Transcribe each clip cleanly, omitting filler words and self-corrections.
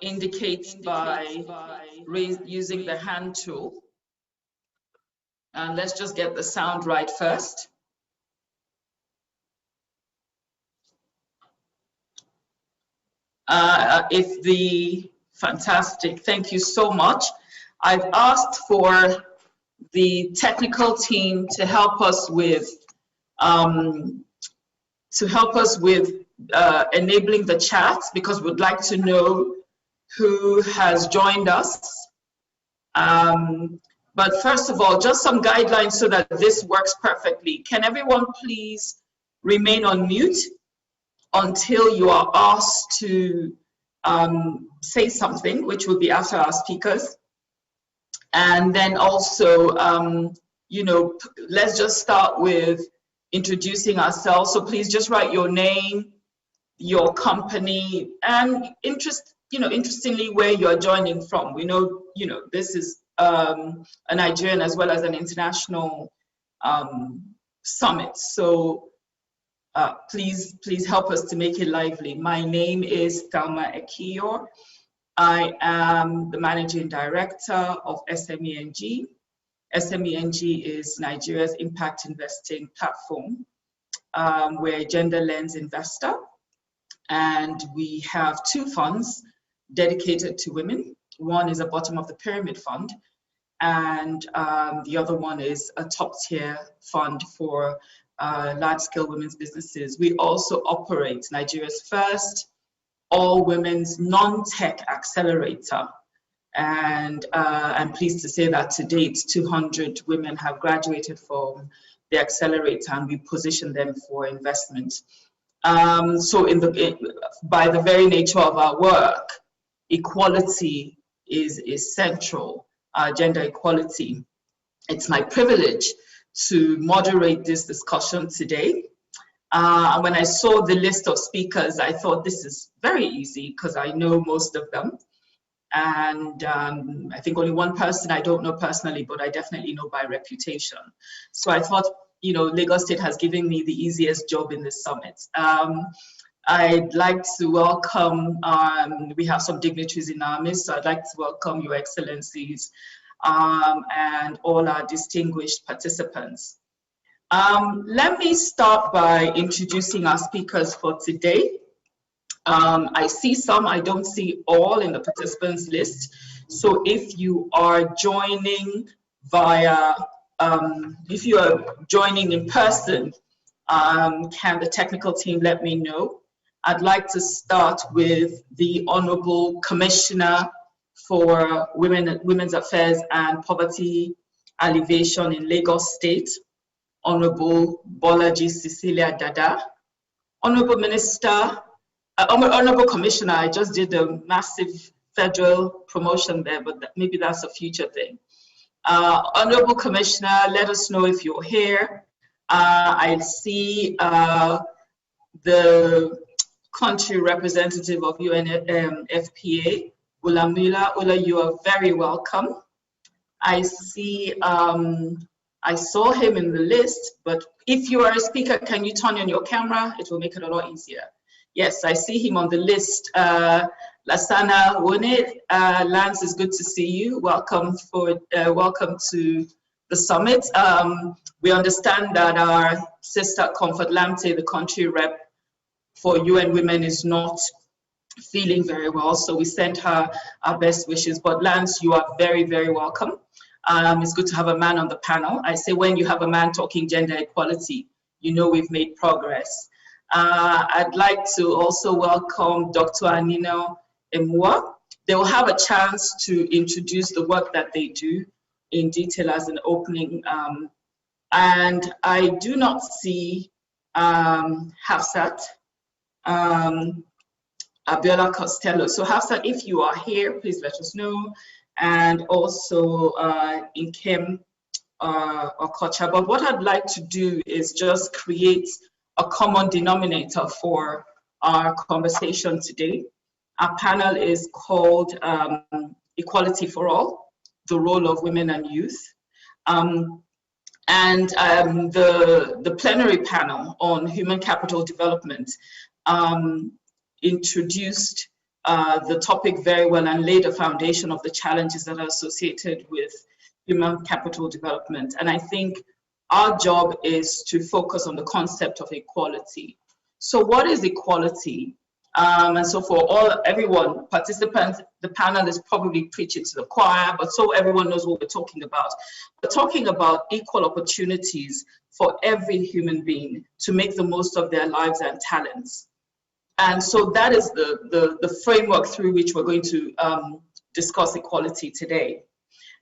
indicate by using the hand tool. And let's just get the sound right first. Fantastic, thank you so much. I've asked for the technical team to help us with enabling the chat, because we'd like to know who has joined us. But first of all, just some guidelines so that this works perfectly. Can everyone please remain on mute until you are asked to say something, which will be after our speakers. And then also, you know, let's just start with introducing ourselves. So please just write your name, your company, and interestingly, where you're joining from. We know, you know, this is a Nigerian as well as an international summit. So please help us to make it lively. My name is Thelma Ekiyor. I am the Managing Director of SMENG. SMENG is Nigeria's impact investing platform. We're a gender lens investor, and we have two funds dedicated to women. One is a bottom of the pyramid fund, and the other one is a top tier fund for large-scale women's businesses. We also operate Nigeria's first all-women's non-tech accelerator. And I'm pleased to say that to date, 200 women have graduated from the accelerator, and we position them for investment. So by the very nature of our work, equality is central, gender equality. It's my privilege to moderate this discussion today. And when I saw the list of speakers, I thought this is very easy because I know most of them. And I think only one person I don't know personally, but I definitely know by reputation. So I thought, you know, Lagos State has given me the easiest job in this summit. I'd like to welcome, we have some dignitaries in our midst, so I'd like to welcome Your Excellencies and all our distinguished participants. Let me start by introducing our speakers for today. I see some, I don't see all in the participants list. So if you are joining via, if you are joining in person, can the technical team let me know? I'd like to start with the Honorable Commissioner for Women's Affairs and Poverty Alleviation in Lagos State, Honorable Bolaji Cecilia Dada. Honorable Minister, Honorable Commissioner, I just did a massive federal promotion there, but maybe that's a future thing. Honorable Commissioner, let us know if you're here. I see the country representative of UNFPA, Ulamila. Ula, you are very welcome. I see, I saw him in the list, but if you are a speaker, can you turn on your camera? It will make it a lot easier. Yes, I see him on the list. Lasana Wone, Lance, is good to see you. Welcome welcome to the summit. We understand that our sister Comfort Lamte, the country rep for UN Women, is not feeling very well, so we sent her our best wishes. But Lance, you are very, very welcome. It's good to have a man on the panel. I say when you have a man talking gender equality, you know we've made progress. I'd like to also welcome Dr. Anino Emua. They will have a chance to introduce the work that they do in detail as an opening. And I do not see Hafsat Abiola Costello. So Hafsat, if you are here, please let us know. And also Nkem Okocha. But what I'd like to do is just create a common denominator for our conversation today. Our panel is called Equality for All, the Role of Women and Youth. The plenary panel on human capital development introduced the topic very well and laid a foundation of the challenges that are associated with human capital development. And I think our job is to focus on the concept of equality. So what is equality? And so for everyone, participants, the panel is probably preaching to the choir, but so everyone knows what we're talking about. We're talking about equal opportunities for every human being to make the most of their lives and talents. And so that is the framework through which we're going to discuss equality today.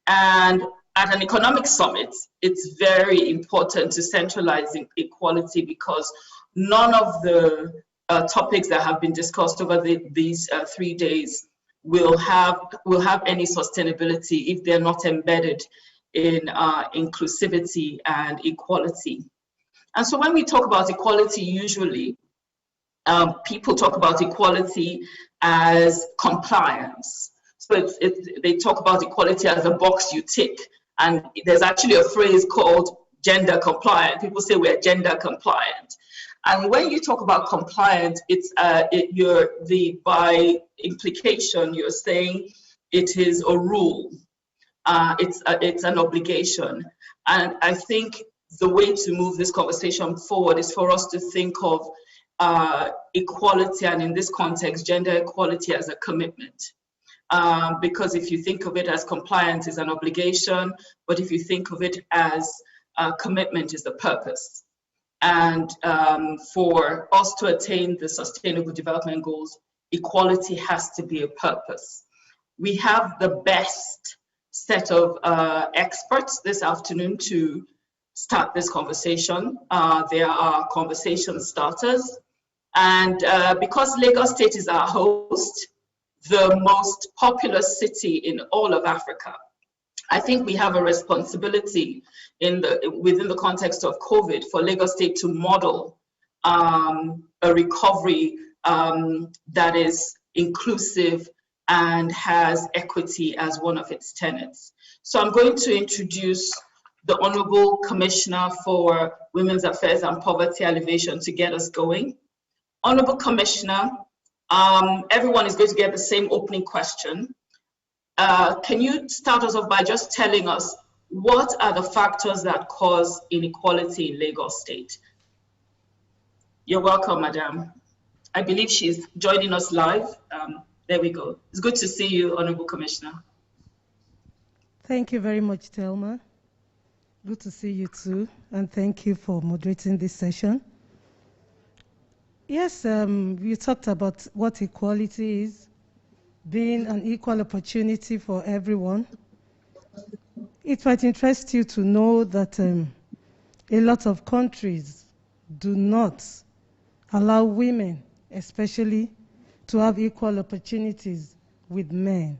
And at an economic summit, it's very important to centralize equality because none of the topics that have been discussed over these 3 days will have any sustainability if they're not embedded in inclusivity and equality. And so when we talk about equality, usually people talk about equality as compliance. So they talk about equality as a box you tick. And there's actually a phrase called gender compliant. People say we're gender compliant. And when you talk about compliant, it's by implication, you're saying it is a rule. It's an obligation. And I think the way to move this conversation forward is for us to think of equality, and in this context, gender equality as a commitment. Because if you think of it as compliance is an obligation, but if you think of it as commitment is the purpose. And for us to attain the Sustainable Development Goals, equality has to be a purpose. We have the best set of experts this afternoon to start this conversation. There are conversation starters. And because Lagos State is our host, the most populous city in all of Africa, I think we have a responsibility within the context of COVID for Lagos State to model a recovery that is inclusive and has equity as one of its tenets. So I'm going to introduce the Honorable Commissioner for Women's Affairs and Poverty Alleviation to get us going. Honorable Commissioner, everyone is going to get the same opening question. Can you start us off by just telling us what are the factors that cause inequality in Lagos State? You're welcome, Madam. I believe she's joining us live. There we go. It's good to see you, Honorable Commissioner. Thank you very much, Thelma. Good to see you too, and thank you for moderating this session. Yes, you talked about what equality is, being an equal opportunity for everyone. It might interest you to know that a lot of countries do not allow women, especially, to have equal opportunities with men.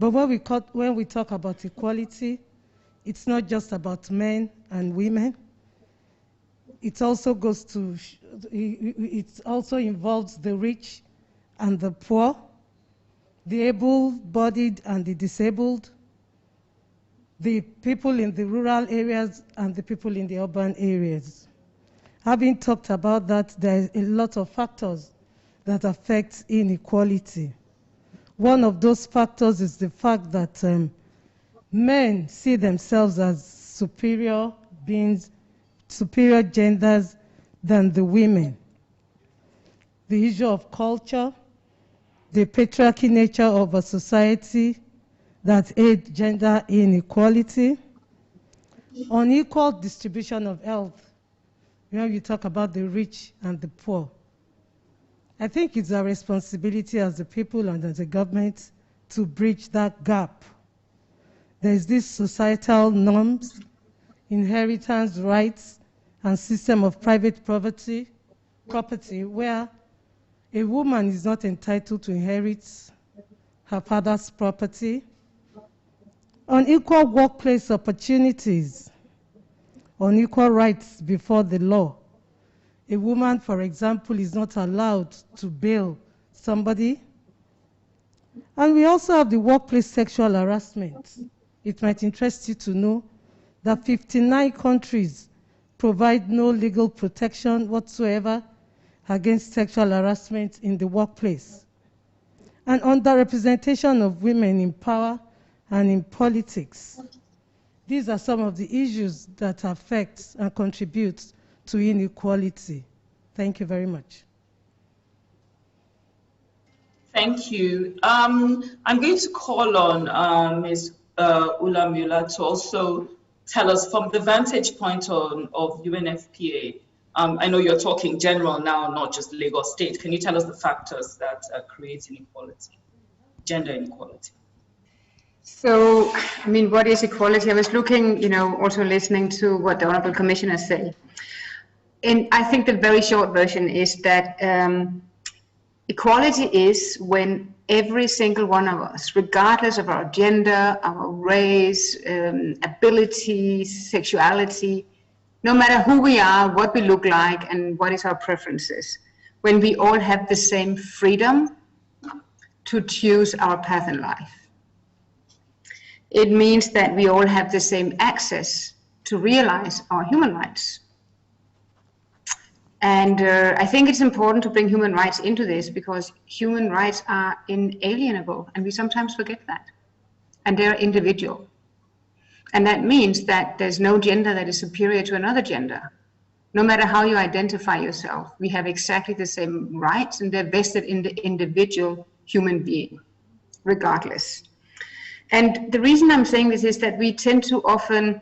But when we talk about equality, it's not just about men and women. It also goes to, it also involves the rich and the poor, the able-bodied and the disabled, the people in the rural areas and the people in the urban areas. Having talked about that, there are a lot of factors that affect inequality. One of those factors is the fact that men see themselves as superior beings, superior genders than the women. The issue of culture, the patriarchy nature of a society that aids gender inequality, unequal distribution of wealth, when you talk about the rich and the poor. I think it's our responsibility as the people and as the government to bridge that gap. There's these societal norms, inheritance rights, and system of private property where a woman is not entitled to inherit her father's property. Unequal workplace opportunities, unequal rights before the law. A woman, for example, is not allowed to bail somebody. And we also have the workplace sexual harassment. It might interest you to know that 59 countries provide no legal protection whatsoever against sexual harassment in the workplace. and underrepresentation of women in power and in politics. These are some of the issues that affect and contribute to inequality. Thank you very much. Thank you. I'm going to call on Ms. Ula Mueller to also tell us from the vantage point of UNFPA. I know you're talking general now, not just Lagos State. Can you tell us the factors that create inequality, gender inequality? So, I mean, what is equality? I was looking, also listening to what the Honorable Commissioner said. And I think the very short version is that equality is when every single one of us, regardless of our gender, our race, abilities, sexuality, no matter who we are, what we look like, and what is our preferences, when we all have the same freedom to choose our path in life. It means that we all have the same access to realize our human rights. And I think it's important to bring human rights into this because human rights are inalienable, and we sometimes forget that. And they're individual. And that means that there's no gender that is superior to another gender. No matter how you identify yourself, we have exactly the same rights, and they're vested in the individual human being, regardless. And the reason I'm saying this is that we tend to often,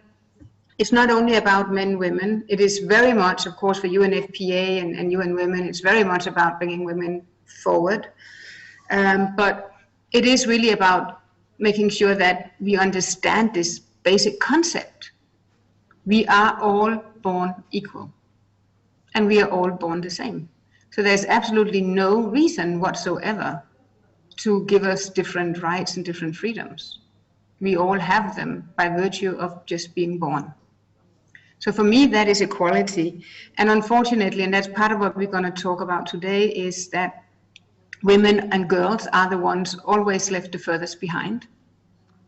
it's not only about men, women, it is very much, of course, for UNFPA and UN Women, it's very much about bringing women forward. But it is really about making sure that we understand this basic concept. We are all born equal, and we are all born the same. So there's absolutely no reason whatsoever to give us different rights and different freedoms. We all have them by virtue of just being born. So for me, that is equality. And unfortunately, and that's part of what we're going to talk about today, is that women and girls are the ones always left the furthest behind.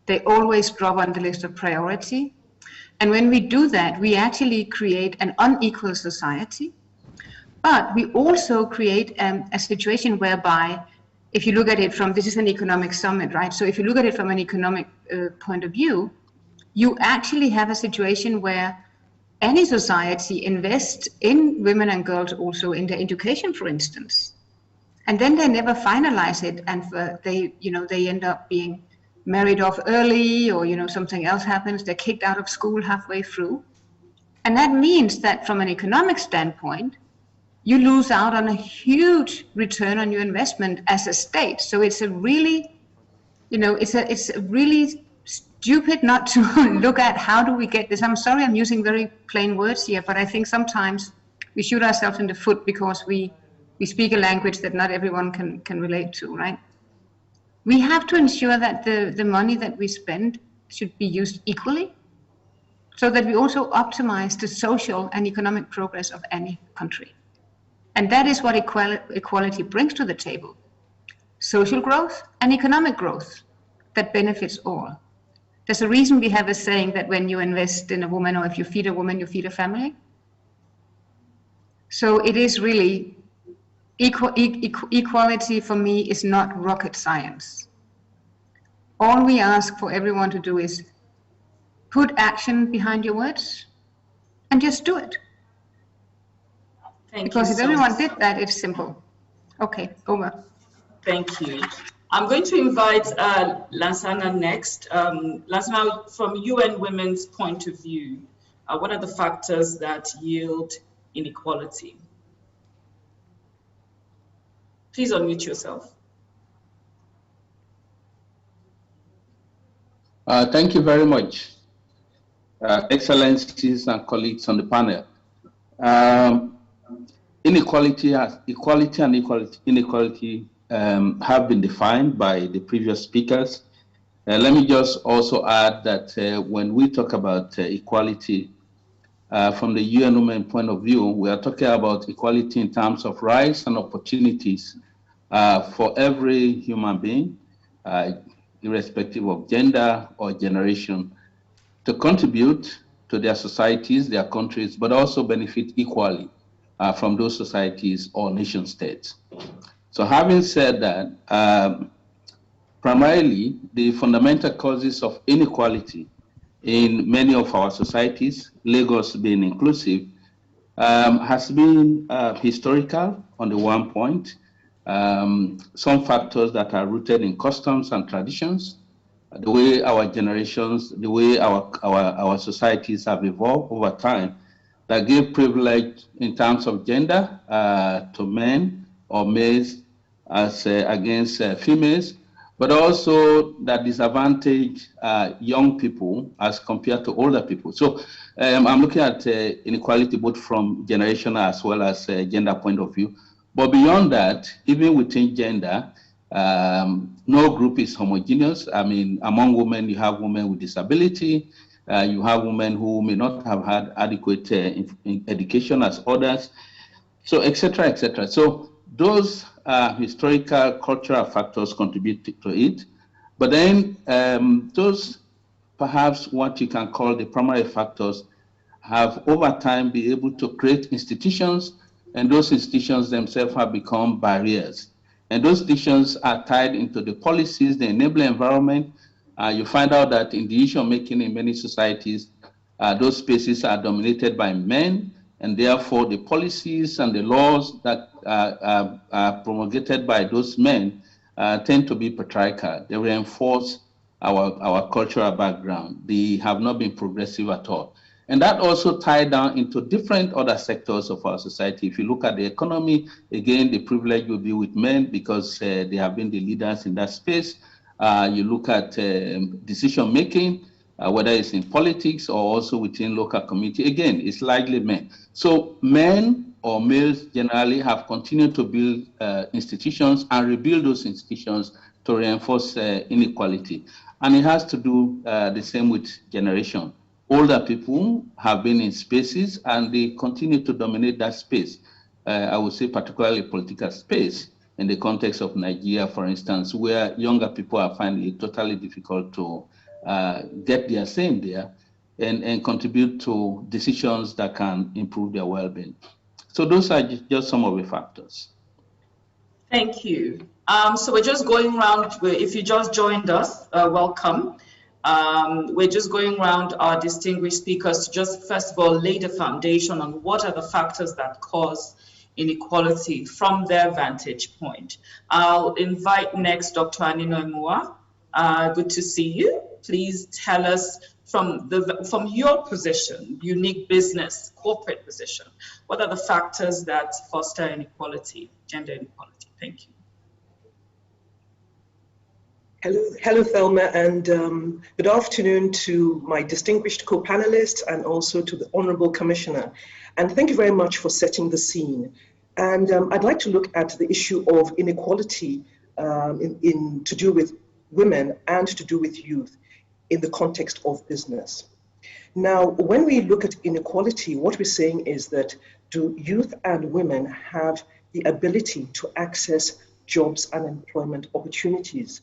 They always drop on the list of priority. And when we do that, we actually create an unequal society. But we also create a situation whereby, if you look at it from, this is an economic summit, right? So if you look at it from an economic point of view, you actually have a situation where any society invests in women and girls also in their education, for instance. And then they never finalize it, and they end up being married off early, or something else happens, they're kicked out of school halfway through. And that means that from an economic standpoint, you lose out on a huge return on your investment as a state. So it's a really, it's really stupid not to look at how do we get this. I'm sorry I'm using very plain words here, but I think sometimes we shoot ourselves in the foot because we speak a language that not everyone can relate to, right? We have to ensure that the money that we spend should be used equally, so that we also optimize the social and economic progress of any country. And that is what equality brings to the table. Social growth and economic growth that benefits all. There's a reason we have a saying that when you invest in a woman, or if you feed a woman, you feed a family. So it is really, equality for me is not rocket science. All we ask for everyone to do is put action behind your words and just do it. Because if everyone did that, it's simple. Okay, over. Thank you. I'm going to invite Lansana next. Lansana, from UN Women's point of view, what are the factors that yield inequality? Please unmute yourself. Thank you very much, Excellencies and colleagues on the panel. Inequality and inequality have been defined by the previous speakers. Let me just also add that when we talk about equality from the UN Women point of view, we are talking about equality in terms of rights and opportunities for every human being, irrespective of gender or generation, to contribute to their societies, their countries, but also benefit equally from those societies or nation states. So having said that, primarily the fundamental causes of inequality in many of our societies, Lagos being inclusive, has been historical on the one point. Some factors that are rooted in customs and traditions, the way our generations, the way our societies have evolved over time, that give privilege in terms of gender to men or males as against females, but also that disadvantage young people as compared to older people. So I'm looking at inequality both from generational as well as gender point of view. But beyond that, even within gender, no group is homogeneous. I mean, among women, you have women with disability, you have women who may not have had adequate education as others, so et cetera, et cetera. So those historical, cultural factors contribute to it. But then those, perhaps what you can call the primary factors, have over time been able to create institutions, and those institutions themselves have become barriers. And those institutions are tied into the policies, the enabling environment. You find out that in decision-making in many societies, those spaces are dominated by men, and therefore the policies and the laws that are promulgated by those men tend to be patriarchal. They reinforce our cultural background. They have not been progressive at all. And that also tied down into different other sectors of our society. If you look at the economy, again, the privilege will be with men because they have been the leaders in that space. You look at decision-making, whether it's in politics or also within local community, again, it's largely men. So men or males generally have continued to build institutions and rebuild those institutions to reinforce inequality. And it has to do the same with generation. Older people have been in spaces and they continue to dominate that space. I would say particularly political space in the context of Nigeria, for instance, where younger people are finding it totally difficult to get their say in there and contribute to decisions that can improve their well-being. So those are just some of the factors. Thank you. So we're just going around, if you just joined us, welcome. We're just going around our distinguished speakers to just first of all lay the foundation on what are the factors that cause inequality from their vantage point. I'll invite next Dr. Anino Emua. Good to see you. Please tell us from your position, unique business, corporate position, what are the factors that foster inequality, gender inequality? Thank you. Hello, Thelma, and good afternoon to my distinguished co-panelists and also to the Honorable Commissioner. And thank you very much for setting the scene. And I'd like to look at the issue of inequality to do with women and to do with youth in the context of business. Now, when we look at inequality, what we're saying is that do youth and women have the ability to access jobs and employment opportunities?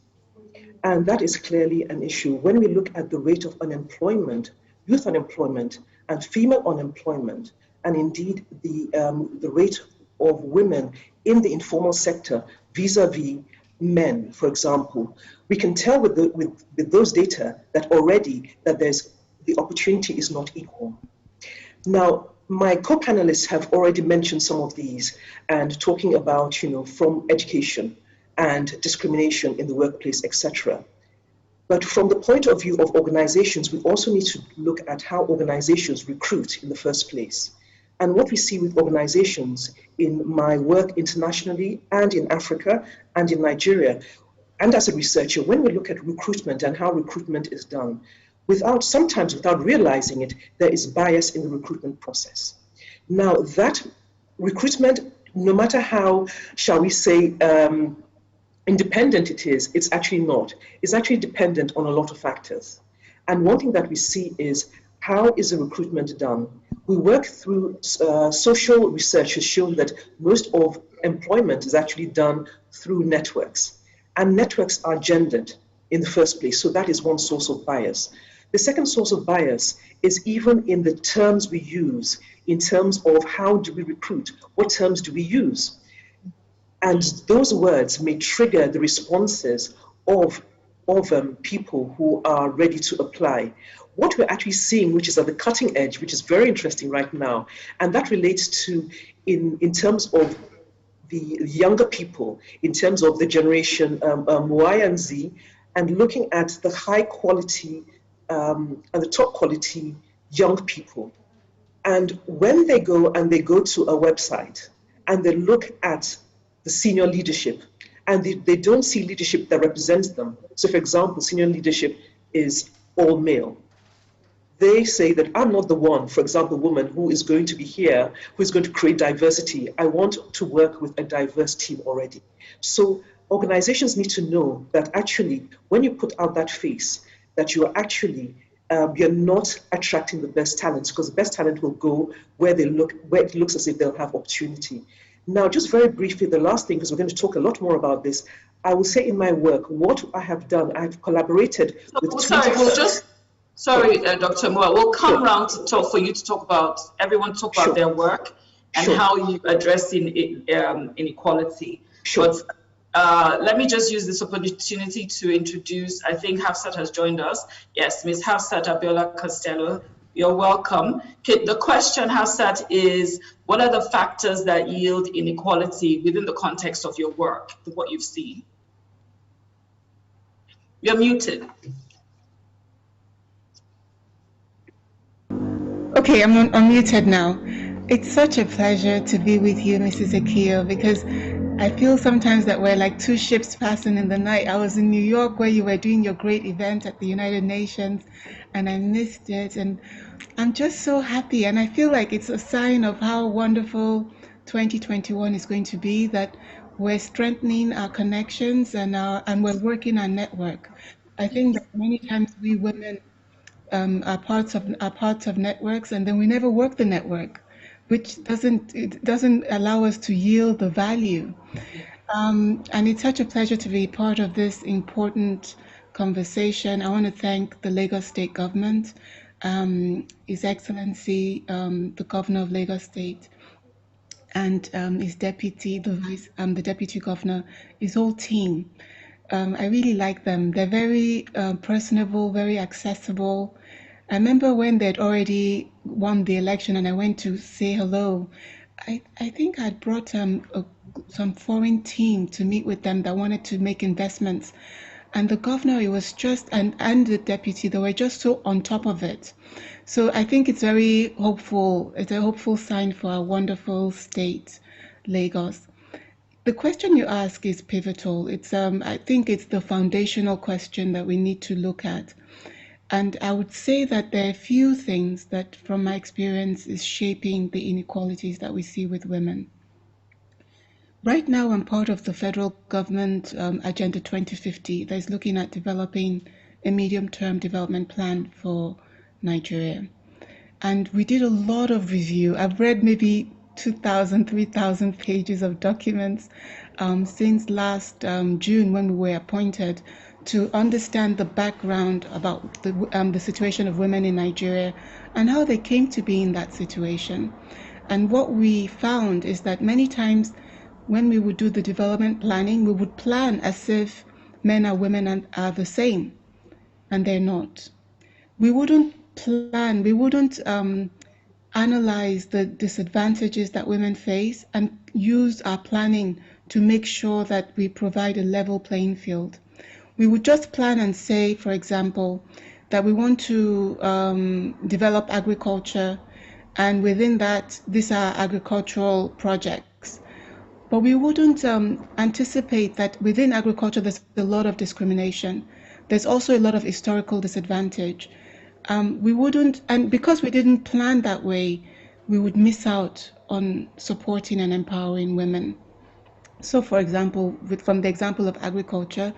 And that is clearly an issue. When we look at the rate of unemployment, youth unemployment and female unemployment, and indeed the rate of women in the informal sector vis-a-vis men, for example, we can tell with those data that already that the opportunity is not equal. Now, my co-panelists have already mentioned some of these and talking about, from education and discrimination in the workplace, etc. But from the point of view of organizations, we also need to look at how organizations recruit in the first place. And what we see with organizations in my work internationally and in Africa and in Nigeria, and as a researcher, when we look at recruitment and how recruitment is done, sometimes without realizing it, there is bias in the recruitment process. Now that recruitment, no matter how, shall we say, independent it is, it's actually not. It's actually dependent on a lot of factors. And one thing that we see is how is the recruitment done? We work through social research has shown that most of employment is actually done through networks. And networks are gendered in the first place. So that is one source of bias. The second source of bias is even in the terms we use, in terms of how do we recruit, what terms do we use? And those words may trigger the responses of people who are ready to apply. What we're actually seeing, which is at the cutting edge, which is very interesting right now, and that relates to in terms of the younger people, in terms of the generation Y and Z, and looking at the high quality and the top quality young people. And when they go to a website and they look at the senior leadership, and they don't see leadership that represents them. So for example, senior leadership is all male. They say that I'm not the one, for example, woman who is going to be here, who is going to create diversity. I want to work with a diverse team already. So organizations need to know that actually, when you put out that face, that you are actually, you're not attracting the best talents, because the best talent will go where it looks as if they'll have opportunity. Now, just very briefly, the last thing, because we're going to talk a lot more about this, I will say in my work, what I have done, I've collaborated with... Sorry, Dr. Moa, we'll come round to talk for you to talk about, everyone talk about their work and how you address inequality. Sure. But let me just use this opportunity to introduce, I think Hafsat has joined us. Yes, Ms. Hafsat Abiola Costello, you're welcome. Okay, the question, Hafsat, is what are the factors that yield inequality within the context of your work, what you've seen? You're muted. Okay, I'm unmuted now. It's such a pleasure to be with you, Mrs. Akio, because I feel sometimes that we're like two ships passing in the night. I was in New York where you were doing your great event at the United Nations, and I missed it. And I'm just so happy. And I feel like it's a sign of how wonderful 2021 is going to be, that we're strengthening our connections and we're working our network. I think that many times we women are parts of networks, and then we never work the network, which doesn't allow us to yield the value. And it's such a pleasure to be part of this important conversation. I want to thank the Lagos State government, His Excellency, the Governor of Lagos State, and his deputy, the deputy governor, his whole team. I really like them. They're very personable, very accessible. I remember when they'd already won the election and I went to say hello. I think I'd brought some foreign team to meet with them that wanted to make investments. And the governor, it was just, and the deputy, they were just so on top of it. So I think it's very hopeful. It's a hopeful sign for our wonderful state, Lagos. The question you ask is pivotal. It's I think it's the foundational question that we need to look at. And I would say that there are a few things that, from my experience, is shaping the inequalities that we see with women. Right now, I'm part of the federal government Agenda 2050 that is looking at developing a medium-term development plan for Nigeria. And we did a lot of review. I've read maybe 2,000, 3,000 pages of documents since last June when we were appointed, to understand the background about the situation of women in Nigeria and how they came to be in that situation. And what we found is that many times when we would do the development planning, we would plan as if men and women are the same, and they're not. We wouldn't plan, we wouldn't analyze the disadvantages that women face and use our planning to make sure that we provide a level playing field. We would just plan and say, for example, that we want to develop agriculture, and within that, these are agricultural projects. But we wouldn't anticipate that within agriculture, there's a lot of discrimination. There's also a lot of historical disadvantage. We wouldn't, and because we didn't plan that way, we would miss out on supporting and empowering women. So, for example, from the example of agriculture,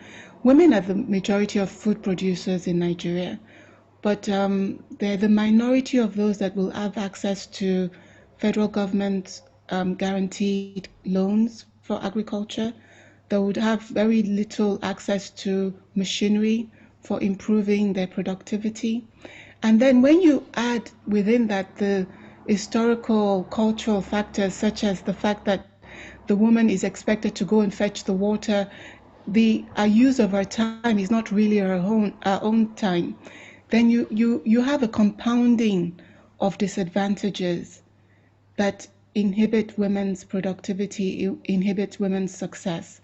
women are the majority of food producers in Nigeria, but they're the minority of those that will have access to federal government guaranteed loans for agriculture. They would have very little access to machinery for improving their productivity. And then when you add within that the historical, cultural factors, such as the fact that the woman is expected to go and fetch the water our use of our time is not really our own time, then you have a compounding of disadvantages that inhibit women's productivity, inhibit women's success.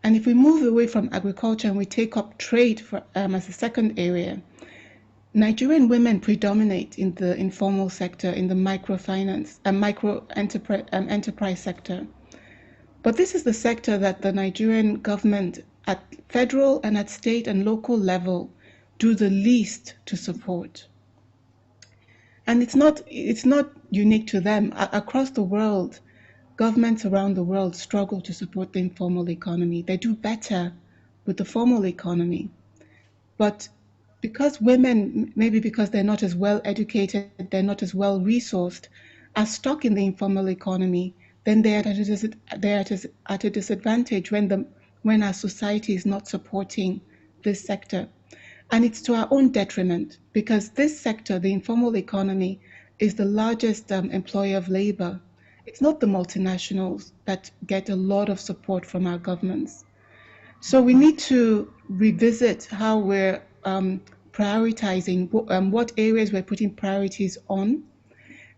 And if we move away from agriculture and we take up trade as a second area, Nigerian women predominate in the informal sector, in the microfinance and enterprise sector. But this is the sector that the Nigerian government at federal and at state and local level do the least to support. And it's not unique to them. Across the world, governments around the world struggle to support the informal economy. They do better with the formal economy. But because women, maybe because they're not as well educated, they're not as well resourced, are stuck in the informal economy, then they're at a disadvantage when our society is not supporting this sector. And it's to our own detriment, because this sector, the informal economy, is the largest employer of labor. It's not the multinationals that get a lot of support from our governments. So we need to revisit how we're prioritizing, what areas we're putting priorities on.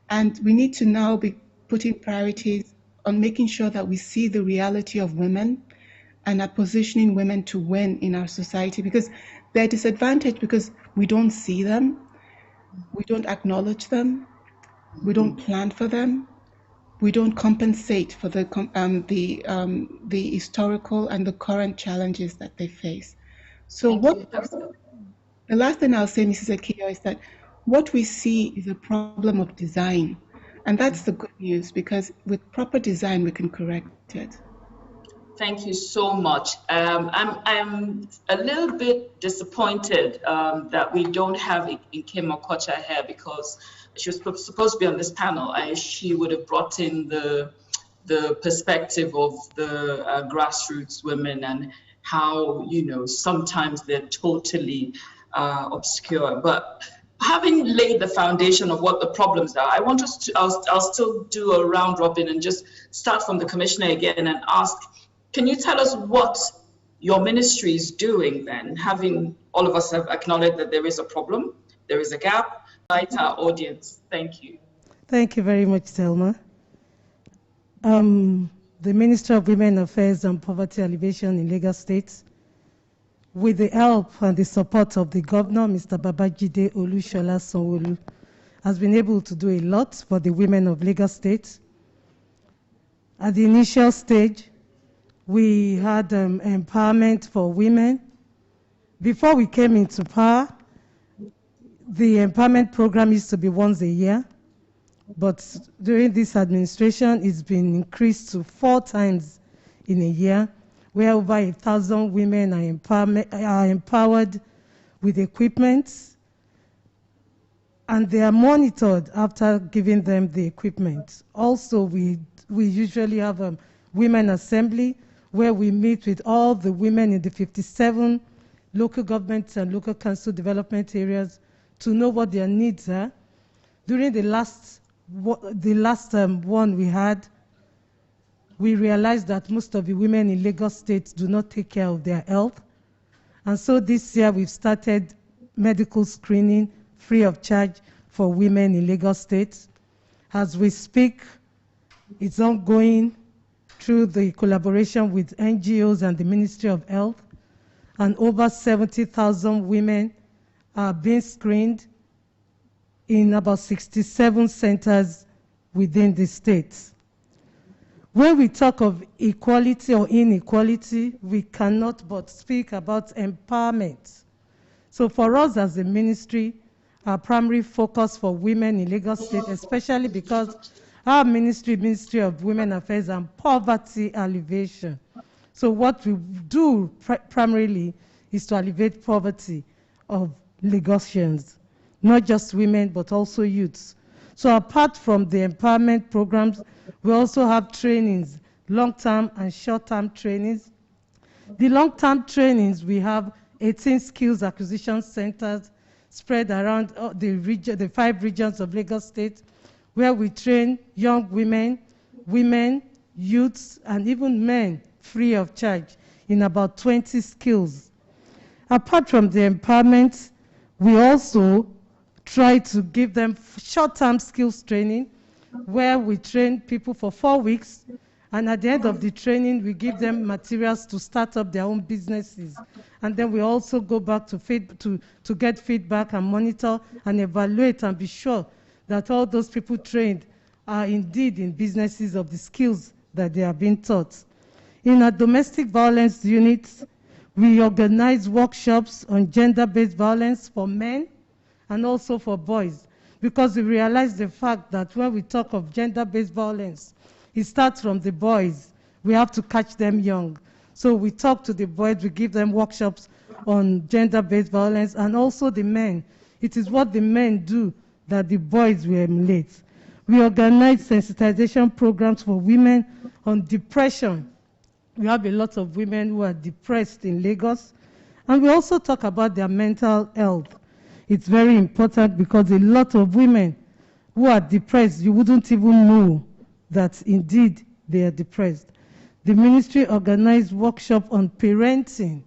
And we need to now be putting priorities on making sure that we see the reality of women and are positioning women to win in our society, because they're disadvantaged because we don't see them, we don't acknowledge them, we don't plan for them, we don't compensate for the historical and the current challenges that they face. So the last thing I'll say, Mrs. Akio, is that what we see is a problem of design. And that's the good news, because with proper design, we can correct it. Thank you so much. I'm a little bit disappointed that we don't have Nkem Okocha here, because she was supposed to be on this panel. She would have brought in the perspective of the grassroots women and how, sometimes they're totally obscure. But having laid the foundation of what the problems are, I want us to, I'll still do a round robin and just start from the commissioner again and ask, can you tell us what your ministry is doing then, having all of us have acknowledged that there is a problem, there is a gap, invite our audience. Thank you. Thank you very much, Thelma. The Minister of Women Affairs and Poverty Alleviation in Lagos State, with the help and the support of the governor, Mr. Babajide Olushola Sanwo-Olu, has been able to do a lot for the women of Lagos State. At the initial stage, we had empowerment for women. Before we came into power, the empowerment program used to be once a year, but during this administration, it's been increased to 4 times in a year, where over 1,000 women are empowered with equipment, and they are monitored after giving them the equipment. Also, we usually have a women assembly where we meet with all the women in the 57 local governments and local council development areas to know what their needs are. During the last one we had, we realized that most of the women in Lagos State do not take care of their health. And so this year we've started medical screening free of charge for women in Lagos State. As we speak, it's ongoing through the collaboration with NGOs and the Ministry of Health, and over 70,000 women are being screened in about 67 centers within the states. When we talk of equality or inequality, we cannot but speak about empowerment. So for us as a ministry, our primary focus for women in Lagos State, especially because our ministry, Ministry of Women Affairs and Poverty Alleviation. So what we do primarily is to alleviate poverty of Lagosians, not just women, but also youths. So apart from the empowerment programs, we also have trainings, long-term and short-term trainings. The long-term trainings, we have 18 skills acquisition centers spread around the 5 regions of Lagos State, where we train young women, youths, and even men free of charge in about 20 skills. Apart from the empowerment, we also try to give them short-term skills training, where we train people for 4 weeks, and at the end of the training, we give them materials to start up their own businesses. And then we also go back to get feedback and monitor and evaluate and be sure that all those people trained are indeed in businesses of the skills that they are being taught. In our domestic violence units, we organize workshops on gender-based violence for men and also for boys, because we realize the fact that when we talk of gender-based violence, it starts from the boys. We have to catch them young. So we talk to the boys, we give them workshops on gender-based violence, and also the men. It is what the men do that the boys will emulate. We organize sensitization programs for women on depression. We have a lot of women who are depressed in Lagos, and we also talk about their mental health. It's very important because a lot of women who are depressed, you wouldn't even know that indeed they are depressed. The ministry organized workshop on parenting.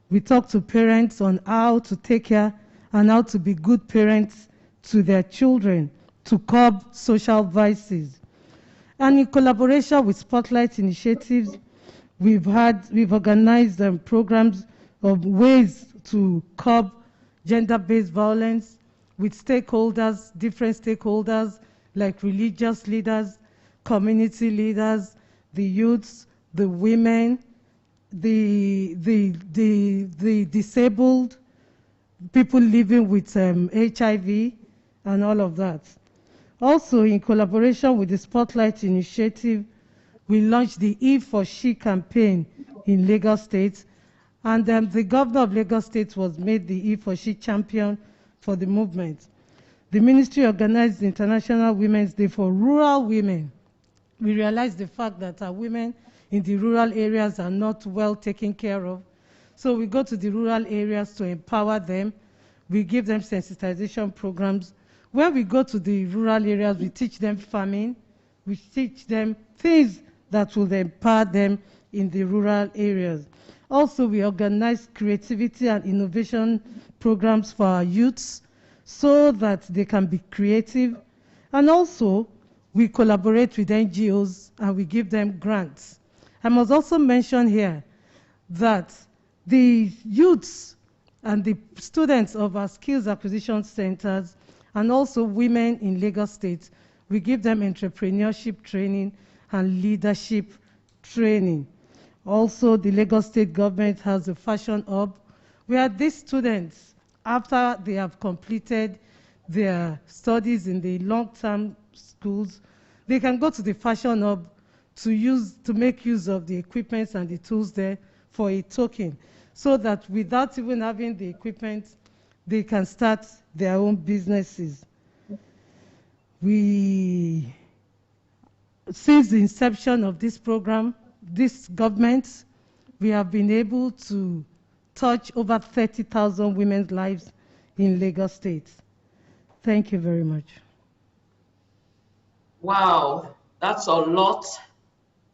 We talk to parents on how to take care and how to be good parents to their children to curb social vices. And in collaboration with Spotlight Initiatives, we've organized programs of ways to curb gender-based violence with stakeholders, different stakeholders like religious leaders, community leaders, the youths, the women, the disabled, people living with HIV, and all of that. Also, in collaboration with the Spotlight Initiative, we launched the E for She campaign in Lagos State, and the governor of Lagos State was made the E for She champion for the movement. The ministry organized the International Women's Day for rural women. We realized the fact that our women in the rural areas are not well taken care of. So we go to the rural areas to empower them. We give them sensitization programs. When we go to the rural areas, we teach them farming. We teach them things that will empower them in the rural areas. Also, we organize creativity and innovation programs for our youths so that they can be creative. And also, we collaborate with NGOs and we give them grants. I must also mention here that the youths and the students of our skills acquisition centers and also women in Lagos State, we give them entrepreneurship training and leadership training. Also, the Lagos State government has a fashion hub where these students, after they have completed their studies in the long-term schools, they can go to the fashion hub to make use of the equipment and the tools there for a token, so that without even having the equipment, they can start their own businesses. Since the inception of this program, this government, we have been able to touch over 30,000 women's lives in Lagos State. Thank you very much. Wow, that's a lot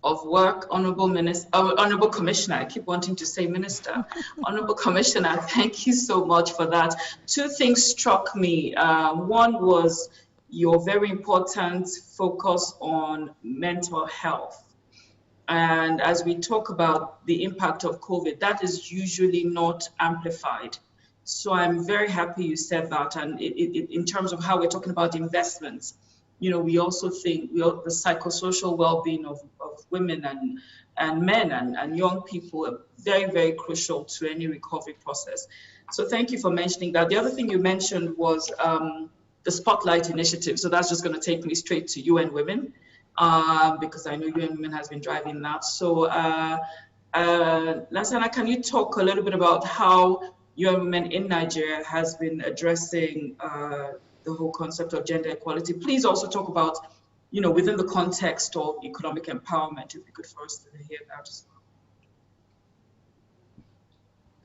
of work, Honorable Commissioner. I keep wanting to say Minister. Honorable Commissioner, thank you so much for that. Two things struck me. One was your very important focus on mental health. And as we talk about the impact of COVID, that is usually not amplified. So I'm very happy you said that. And in terms of how we're talking about investments, you know, we also think the psychosocial well-being of women and men and young people are very, very crucial to any recovery process. So thank you for mentioning that. The other thing you mentioned was the Spotlight Initiative. So that's just going to take me straight to UN Women, because I know UN Women has been driving that. So Lasana, can you talk a little bit about how UN Women in Nigeria has been addressing the whole concept of gender equality? Please also talk about, you know, within the context of economic empowerment, it would be good for us to hear that as well.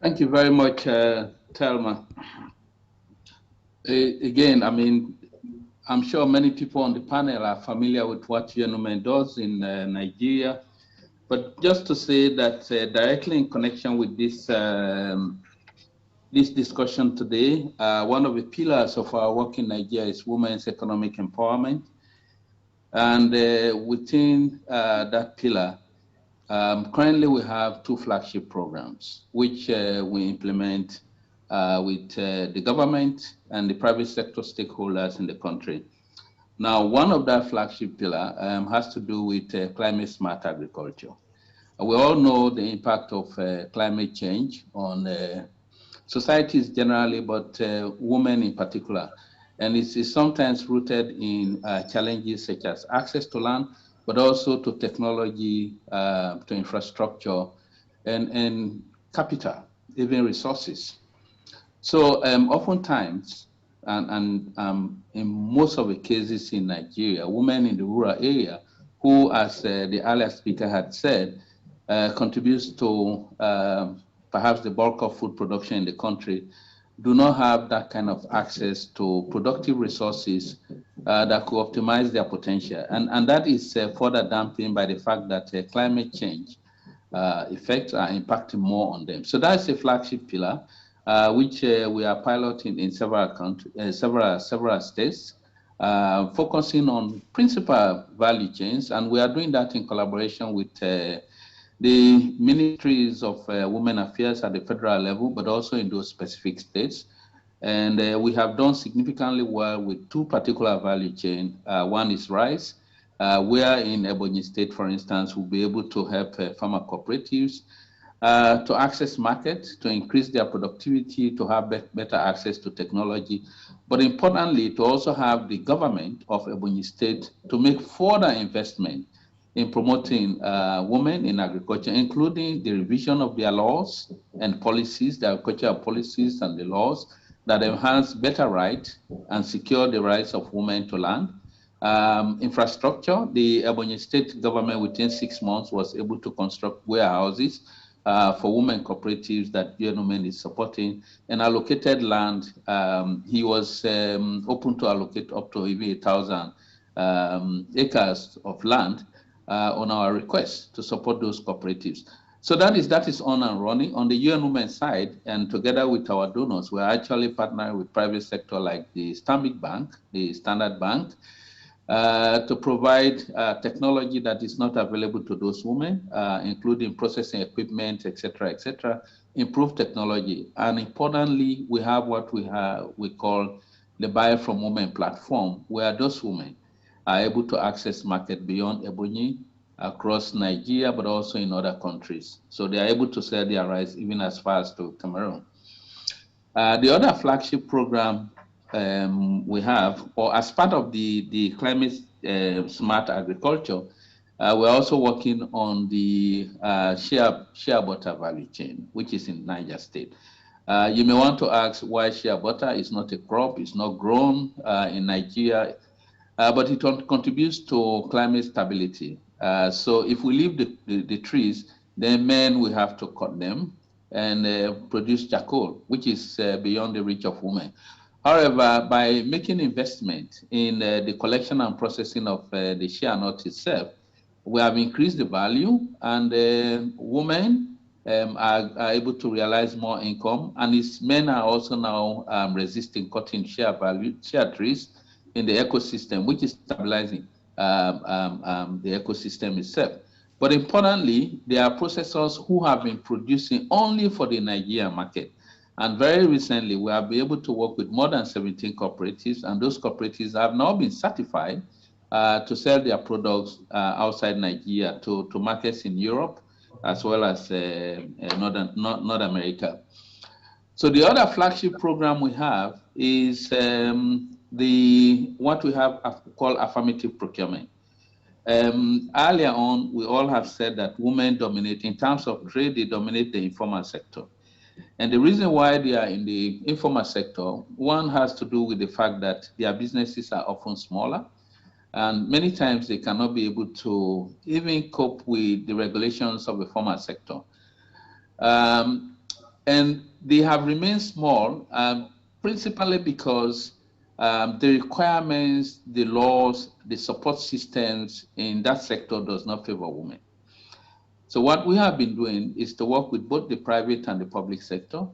Thank you very much, Thelma. Again, I mean, I'm sure many people on the panel are familiar with what UN Women does in Nigeria. But just to say that directly in connection with this this discussion today, one of the pillars of our work in Nigeria is women's economic empowerment. And within that pillar, currently we have 2 flagship programs, which we implement with the government and the private sector stakeholders in the country. Now, one of that flagship pillar has to do with climate smart agriculture. We all know the impact of climate change on societies generally, but women in particular. And it's sometimes rooted in challenges such as access to land, but also to technology, to infrastructure, and capital, even resources. So oftentimes, and in most of the cases in Nigeria, women in the rural area, who, as the earlier speaker had said, contributes to perhaps the bulk of food production in the country, do not have that kind of access to productive resources that could optimize their potential. And that is further dampened by the fact that climate change effects are impacting more on them. So that's a flagship pillar, which we are piloting in several countries, several states, focusing on principal value chains. And we are doing that in collaboration with the ministries of women affairs at the federal level, but also in those specific states. And we have done significantly well with 2 particular value chains. One is rice, where in Ebonyi State, for instance, we'll be able to help farmer cooperatives to access markets, to increase their productivity, to have better access to technology, but importantly, to also have the government of Ebonyi State to make further investment in promoting women in agriculture, including the revision of their laws and policies, the agricultural policies and the laws that enhance better rights and secure the rights of women to land. Infrastructure, the Ebonyi State government within 6 months was able to construct warehouses for women cooperatives that gentleman is supporting, and allocated land. He was open to allocate up to even 1,000 acres of land on our request to support those cooperatives. So that is on and running. On the UN Women side, and together with our donors, we're actually partnering with private sector like the Stanbic Bank, the Standard Bank, to provide technology that is not available to those women, including processing equipment, et cetera, improve technology. And importantly, we have what we call the Buy from Women platform, where those women are able to access market beyond Ebonyi, across Nigeria, but also in other countries. So they are able to sell their rice even as far as to Cameroon. The other flagship program we have, or as part of the climate smart agriculture, we're also working on the shea butter value chain, which is in Niger State. You may want to ask why shea butter is not a crop, it's not grown in Nigeria, but it contributes to climate stability. So if we leave the trees, then men will have to cut them and produce charcoal, which is beyond the reach of women. However, by making investment in the collection and processing of the shea nut itself, we have increased the value, and women are able to realize more income, and men are also now resisting cutting shea trees in the ecosystem, which is stabilizing the ecosystem itself. But importantly, there are processors who have been producing only for the Nigerian market. And very recently, we have been able to work with more than 17 cooperatives, and those cooperatives have now been certified to sell their products outside Nigeria to markets in Europe, as well as North America. So the other flagship program we have is what we have called Affirmative Procurement. Earlier on, we all have said that women dominate, in terms of trade, they dominate the informal sector. And the reason why they are in the informal sector, one has to do with the fact that their businesses are often smaller, and many times they cannot be able to even cope with the regulations of the formal sector. And they have remained small, principally because the requirements, the laws, the support systems in that sector does not favor women. So what we have been doing is to work with both the private and the public sector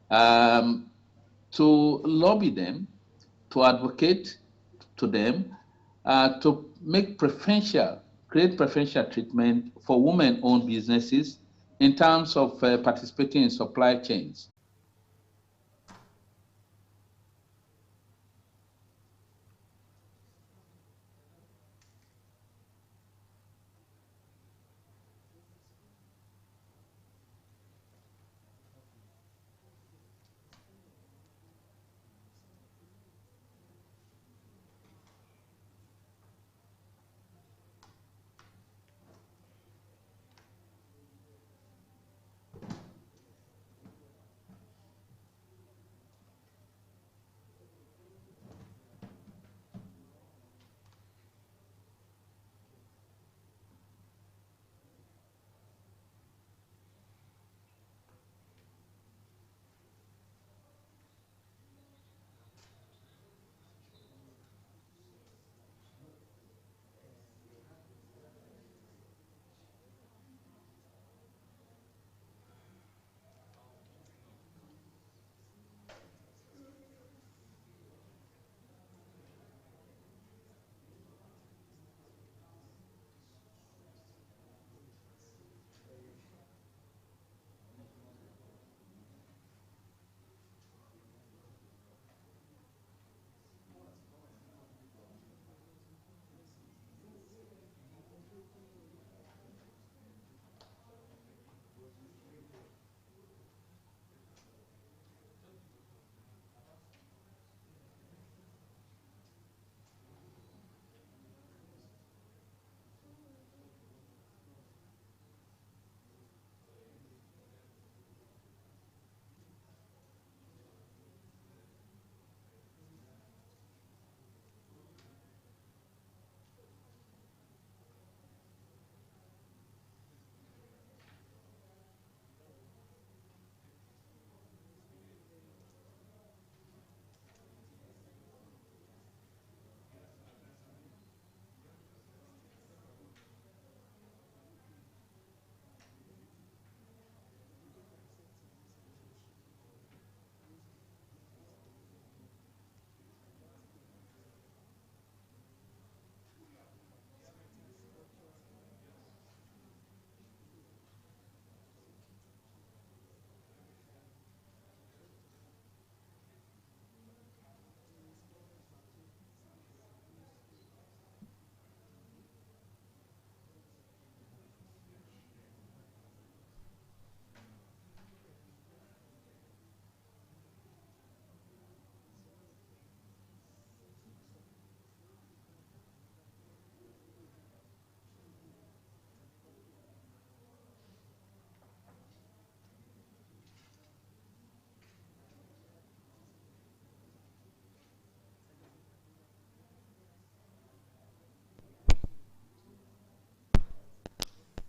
to lobby them, to advocate to them, to make create preferential treatment for women-owned businesses in terms of participating in supply chains.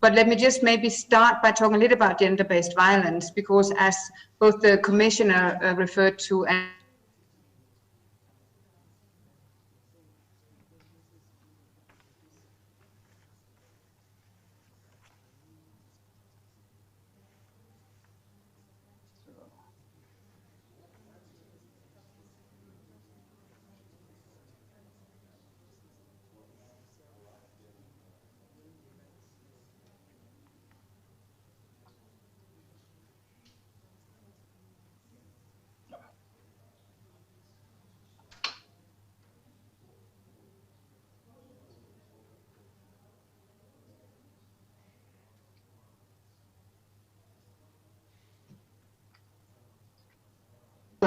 But let me just maybe start by talking a little about gender-based violence, because as both the commissioner referred to and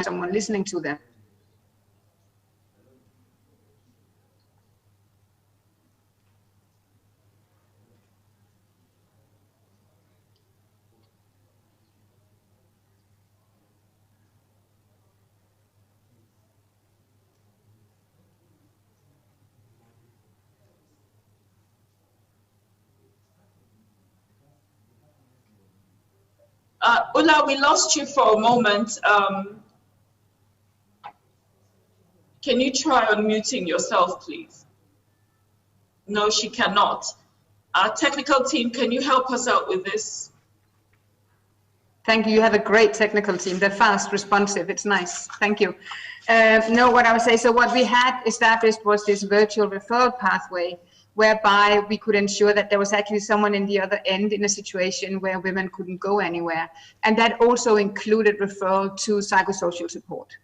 someone listening to them. Ulla, we lost you for a moment. Can you try unmuting yourself, please? No, she cannot. Our technical team, can you help us out with this? Thank you. You have a great technical team. They're fast, responsive. It's nice. Thank you. No, what I would say, so what we had established was this virtual referral pathway, whereby we could ensure that there was actually someone in the other end in a situation where women couldn't go anywhere. And that also included referral to psychosocial support.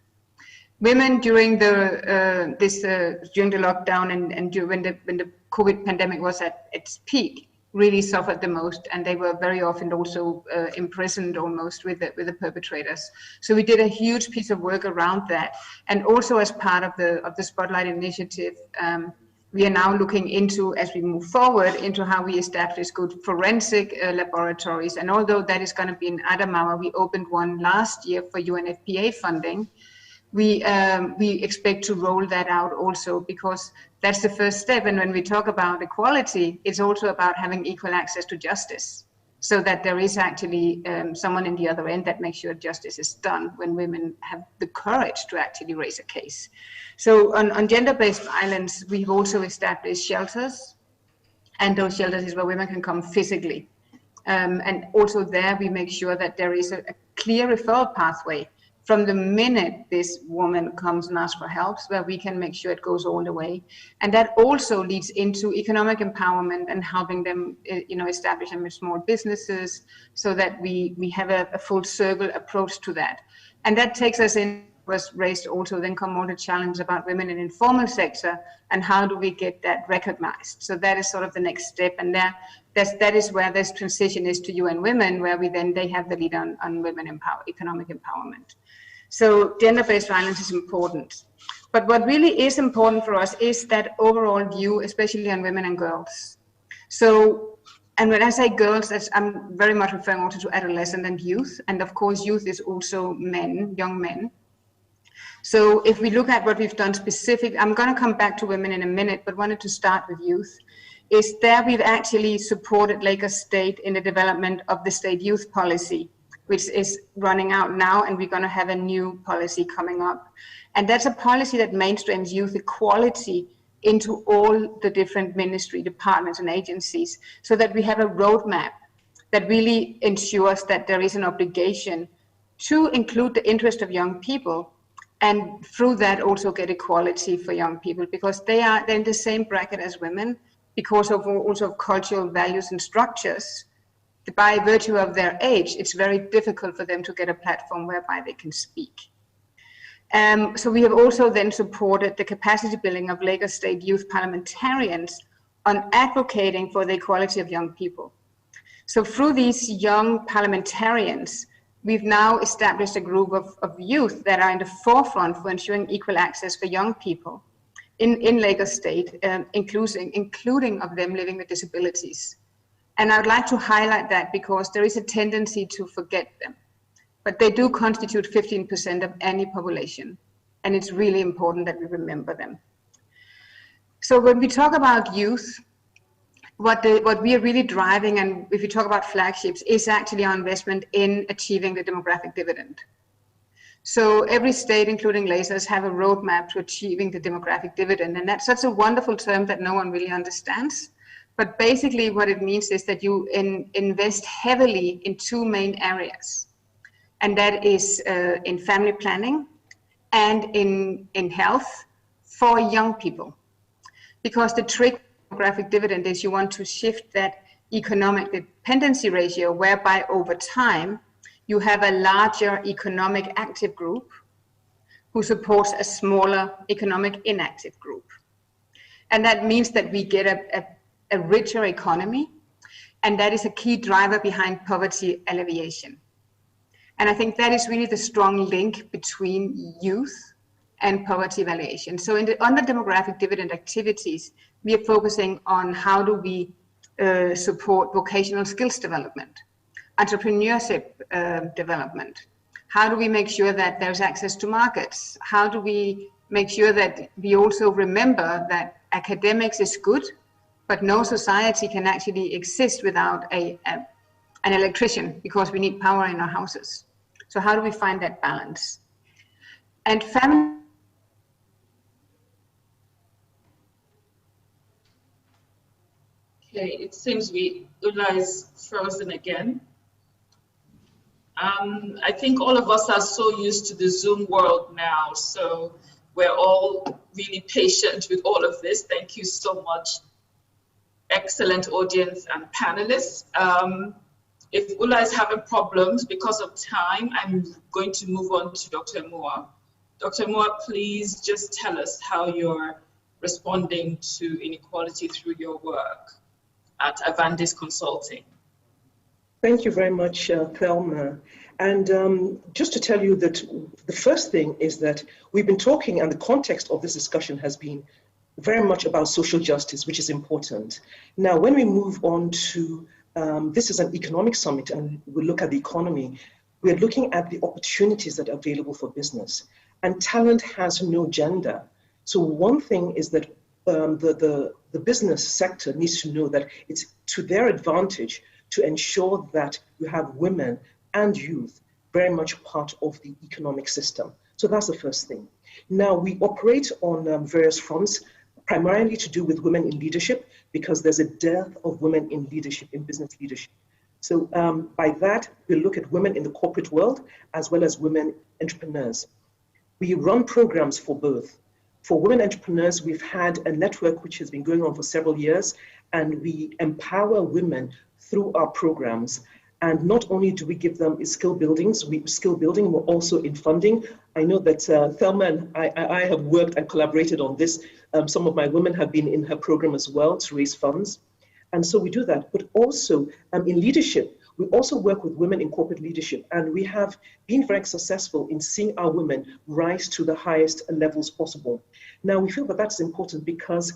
Women during the during the lockdown and when the COVID pandemic was at its peak really suffered the most, and they were very often also imprisoned almost with the perpetrators. So we did a huge piece of work around that, and also as part of the Spotlight initiative, we are now looking into, as we move forward, into how we establish good forensic laboratories. And although that is going to be in Adamawa, we opened one last year for UNFPA funding. We expect to roll that out also, because that's the first step. And when we talk about equality, it's also about having equal access to justice, so that there is actually someone in the other end that makes sure justice is done when women have the courage to actually raise a case. So on gender-based violence, we've also established shelters, and those shelters is where women can come physically. And also there we make sure that there is a clear referral pathway from the minute this woman comes and asks for help, where we can make sure it goes all the way. And that also leads into economic empowerment and helping them, establish them with small businesses, so that we have a full circle approach to that. And that takes us in, was raised also, then come all the challenge about women in informal sector, and how do we get that recognized? So that is sort of the next step, and that is where this transition is to UN Women, where they have the lead on women economic empowerment. So gender-based violence is important. But what really is important for us is that overall view, especially on women and girls. So, and when I say girls, I'm very much referring also to adolescent and youth. And of course, youth is also men, young men. So if we look at what we've done specific, I'm going to come back to women in a minute, but wanted to start with youth, is there we've actually supported Lagos State in the development of the state youth policy, which is running out now, and we're going to have a new policy coming up. And that's a policy that mainstreams youth equality into all the different ministry departments and agencies, so that we have a roadmap that really ensures that there is an obligation to include the interest of young people, and through that also get equality for young people, because they're in the same bracket as women, because of also cultural values and structures. By virtue of their age, it's very difficult for them to get a platform whereby they can speak. So we have also then supported the capacity building of Lagos State youth parliamentarians on advocating for the equality of young people. So through these young parliamentarians, we've now established a group of youth that are in the forefront for ensuring equal access for young people in Lagos State, including of them living with disabilities. And I'd like to highlight that because there is a tendency to forget them, but they do constitute 15% of any population. And it's really important that we remember them. So when we talk about youth, what we are really driving, and if we talk about flagships, is actually our investment in achieving the demographic dividend. So every state, including Lagos, have a roadmap to achieving the demographic dividend. And that's such a wonderful term that no one really understands. But basically what it means is that you invest heavily in two main areas. And that is in family planning and in health for young people. Because the trick demographic dividend is you want to shift that economic dependency ratio, whereby over time you have a larger economic active group who supports a smaller economic inactive group. And that means that we get a richer economy, and that is a key driver behind poverty alleviation. And I think that is really the strong link between youth and poverty alleviation. So under demographic dividend activities, we are focusing on how do we support vocational skills development, entrepreneurship development. How do we make sure that there's access to markets? How do we make sure that we also remember that academics is good, but no society can actually exist without an electrician, because we need power in our houses. So how do we find that balance? And family. Okay, it seems Ula is frozen again. I think all of us are so used to the Zoom world now, so we're all really patient with all of this. Thank you so much, excellent audience and panelists. If Ula is having problems because of time, I'm going to move on to Dr. Moore. Dr. Moore, please just tell us how you're responding to inequality through your work at Avandis Consulting. Thank you very much, Thelma. And just to tell you that the first thing is that we've been talking, and the context of this discussion has been very much about social justice, which is important. Now, when we move on to, this is an economic summit, and we look at the economy, we're looking at the opportunities that are available for business. And talent has no gender. So one thing is that the business sector needs to know that it's to their advantage to ensure that you have women and youth very much part of the economic system. So that's the first thing. Now, we operate on various fronts, primarily to do with women in leadership, because there's a dearth of women in leadership, in business leadership. So by that, we look at women in the corporate world, as well as women entrepreneurs. We run programs for both. For women entrepreneurs, we've had a network which has been going on for several years, and we empower women through our programs. And not only do we give them skill building, we're also in funding. I know that Thelma and I have worked and collaborated on this. Some of my women have been in her program as well to raise funds. And so we do that. But also in leadership, we also work with women in corporate leadership. And we have been very successful in seeing our women rise to the highest levels possible. Now, we feel that that's important because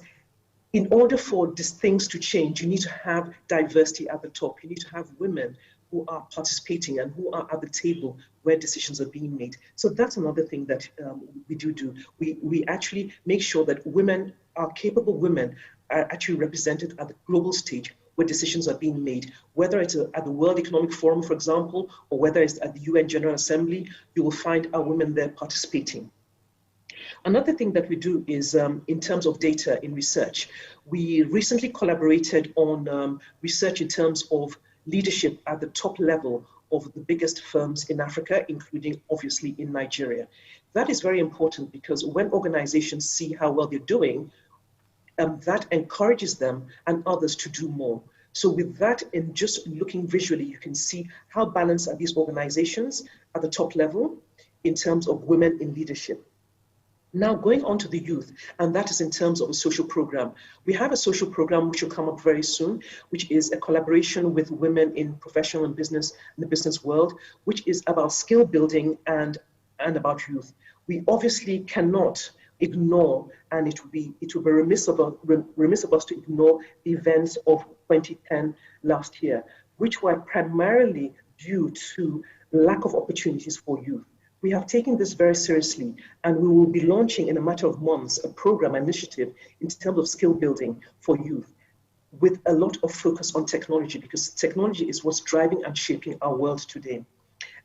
in order for these things to change, you need to have diversity at the top. You need to have women who are participating and who are at the table where decisions are being made. So that's another thing that we do. We actually make sure that women, our capable women, are actually represented at the global stage where decisions are being made. Whether it's at the World Economic Forum, for example, or whether it's at the UN General Assembly, you will find our women there participating. Another thing that we do is in terms of data in research. We recently collaborated on research in terms of leadership at the top level of the biggest firms in Africa, including obviously in Nigeria. That is very important because when organizations see how well they're doing, that encourages them and others to do more. So with that, in just looking visually, you can see how balanced are these organizations at the top level in terms of women in leadership. Now going on to the youth, and that is in terms of a social program. We have a social program which will come up very soon, which is a collaboration with women in professional and business, in the business world, which is about skill building and about youth. We obviously cannot ignore, and it would be remiss of us to ignore the events of 2010 last year, which were primarily due to lack of opportunities for youth. We have taken this very seriously, and we will be launching in a matter of months a program initiative in terms of skill building for youth with a lot of focus on technology, because technology is what's driving and shaping our world today.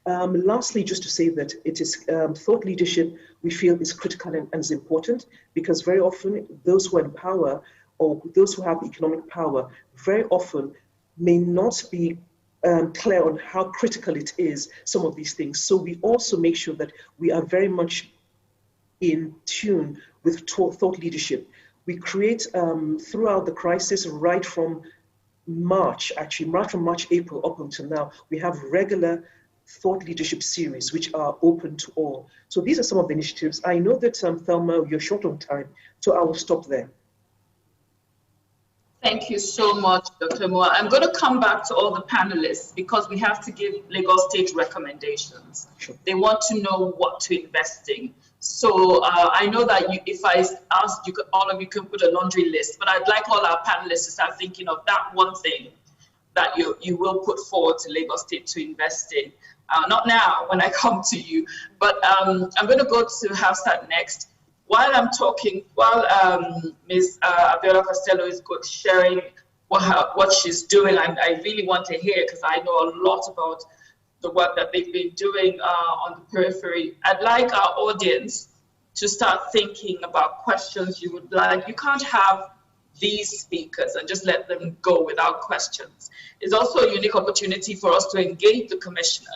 Lastly, just to say that it is thought leadership we feel is critical and is important, because very often those who are in power or those who have economic power very often may not be clear on how critical it is, some of these things. So we also make sure that we are very much in tune with thought leadership. We create throughout the crisis, right from March, April up until now, we have regular thought leadership series which are open to all. So these are some of the initiatives. I know that Thelma, you're short on time, so I will stop there. Thank you so much, Dr. Moore. I'm going to come back to all the panelists because we have to give Lagos State recommendations. Sure. They want to know what to invest in. So I know that if I asked you, all of you can put a laundry list, but I'd like all our panelists to start thinking of that one thing that you will put forward to Lagos State to invest in. Not now when I come to you, but I'm going to go to Hafsat next. While I'm talking, while Ms. Abiola Costello is sharing what she's doing, I really want to hear, because I know a lot about the work that they've been doing on the periphery. I'd like our audience to start thinking about questions you would like. You can't have these speakers and just let them go without questions. It's also a unique opportunity for us to engage the Commissioner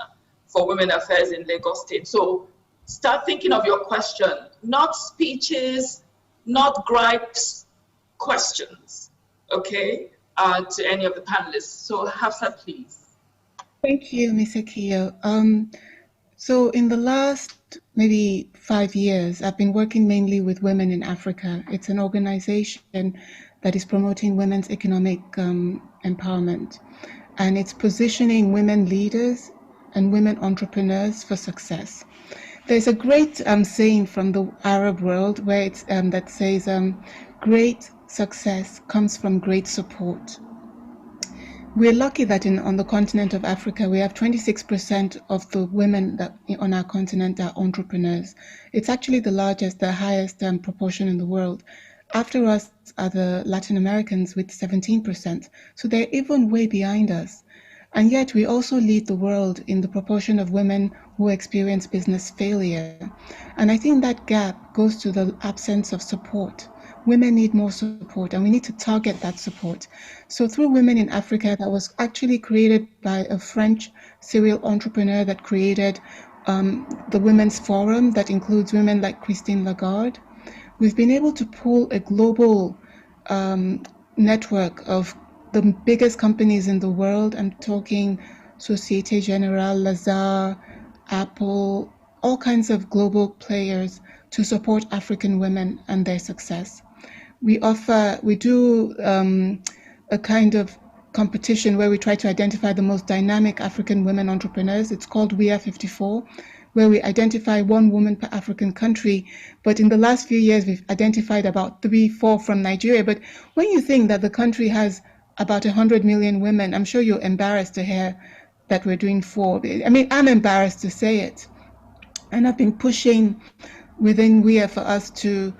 for Women Affairs in Lagos State. So start thinking of your question, not speeches, not gripes, questions, okay, to any of the panelists. So Hafsa, please. Thank you, Ms. Akiyo. So in the last maybe 5 years, I've been working mainly with Women in Africa. It's an organization that is promoting women's economic empowerment, and it's positioning women leaders and women entrepreneurs for success. There's a great saying from the Arab world where it's that says, great success comes from great support. We're lucky that on the continent of Africa, we have 26% of the women that on our continent are entrepreneurs. It's actually the largest, the highest proportion in the world. After us are the Latin Americans with 17%. So they're even way behind us. And yet we also lead the world in the proportion of women who experience business failure. And I think that gap goes to the absence of support. Women need more support, and we need to target that support. So through Women in Africa, that was actually created by a French serial entrepreneur that created the Women's Forum that includes women like Christine Lagarde. We've been able to pull a global network of the biggest companies in the world. I'm talking Société Générale, Lazare, Apple, all kinds of global players to support African women and their success. We do a kind of competition where we try to identify the most dynamic African women entrepreneurs. It's called We Are 54, where we identify one woman per African country. But in the last few years, we've identified about 3-4 from Nigeria. But when you think that the country has about 100 million women, I'm sure you're embarrassed to hear that we're doing 4. I mean, I'm embarrassed to say it. And I've been pushing within WEA for us to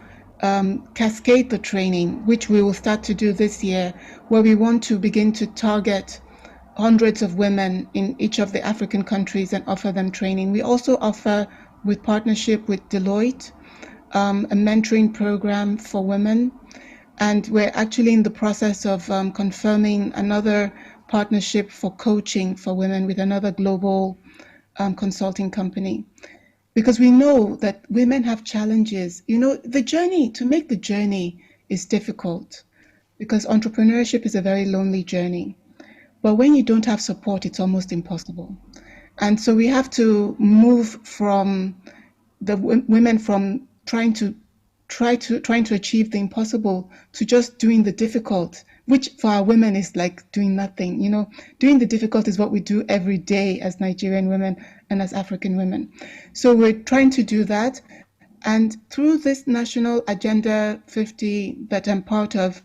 cascade the training, which we will start to do this year, where we want to begin to target hundreds of women in each of the African countries and offer them training. We also offer, with partnership with Deloitte, a mentoring program for women. And we're actually in the process of confirming another partnership for coaching for women with another global consulting company. Because we know that women have challenges. You know, to make the journey is difficult because entrepreneurship is a very lonely journey. But when you don't have support, it's almost impossible. And so we have to move from the women from trying to achieve the impossible to just doing the difficult, which for our women is like doing nothing. You know, doing the difficult is what we do every day as Nigerian women and as African women. So we're trying to do that. And through this National Agenda 50 that I'm part of,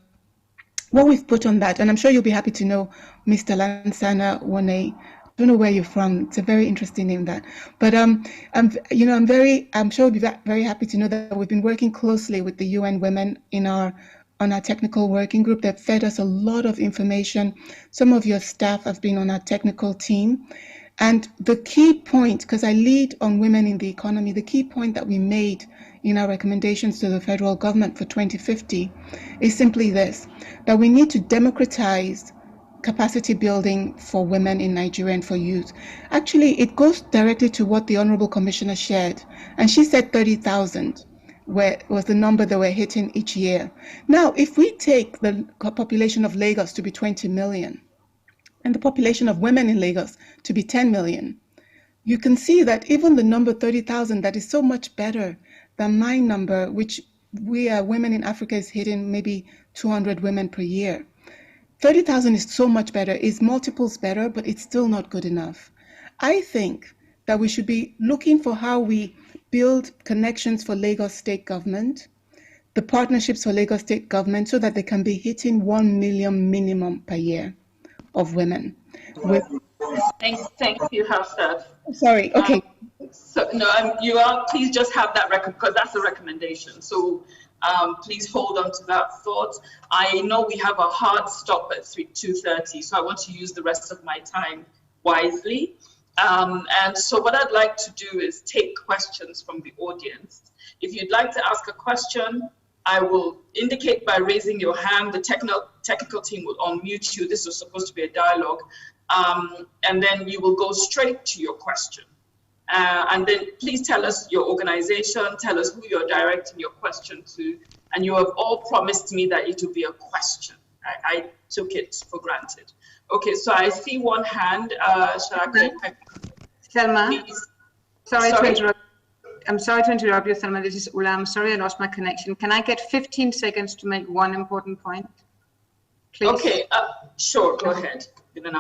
what we've put on that, and I'm sure you'll be happy to know Mr. Lansana Wane. I don't know where you're from. It's a very interesting name, that. But I'm sure you'll be very happy to know that we've been working closely with the UN Women on our technical working group. They've fed us a lot of information. Some of your staff have been on our technical team. And the key point, because I lead on women in the economy, the key point that we made in our recommendations to the federal government for 2050 is simply this, that we need to democratize capacity building for women in Nigeria and for youth. Actually, it goes directly to what the Honorable Commissioner shared. And she said 30,000 was the number that we're hitting each year. Now, if we take the population of Lagos to be 20 million, and the population of women in Lagos to be 10 million, you can see that even the number 30,000, that is so much better than my number, which we are women in Africa is hitting maybe 200 women per year. 30,000 is so much better, is multiples better, but it's still not good enough. I think that we should be looking for how we build connections for Lagos State government, the partnerships for Lagos State government, so that they can be hitting 1 million minimum per year of women. Thank you, Hafsa. Sorry, okay. Please just have that record, because that's a recommendation. So please hold on to that thought. I know we have a hard stop at 2:30, so I want to use the rest of my time wisely. And so what I'd like to do is take questions from the audience. If you'd like to ask a question, I will indicate by raising your hand. The technical team will unmute you. This was supposed to be a dialogue. And then you will go straight to your question. And then please tell us your organization, tell us who you're directing your question to. And you have all promised me that it will be a question. I took it for granted. Okay, so I see one hand. Selma, please. Sorry to interrupt. I'm sorry to interrupt you, Selma. This is Ula. I'm sorry I lost my connection. Can I get 15 seconds to make one important point, please? Okay, sure, go ahead.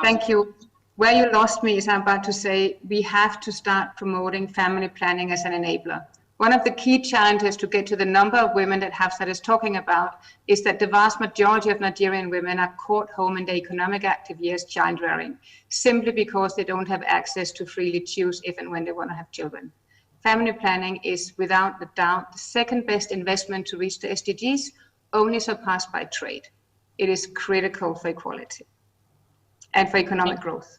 Thank you. Where you lost me is I'm about to say we have to start promoting family planning as an enabler. One of the key challenges to get to the number of women that Hafsat is talking about is that the vast majority of Nigerian women are caught home in their economic active years child rearing, simply because they don't have access to freely choose if and when they want to have children. Family planning is without a doubt the second best investment to reach the SDGs, only surpassed by trade. It is critical for equality and for economic growth.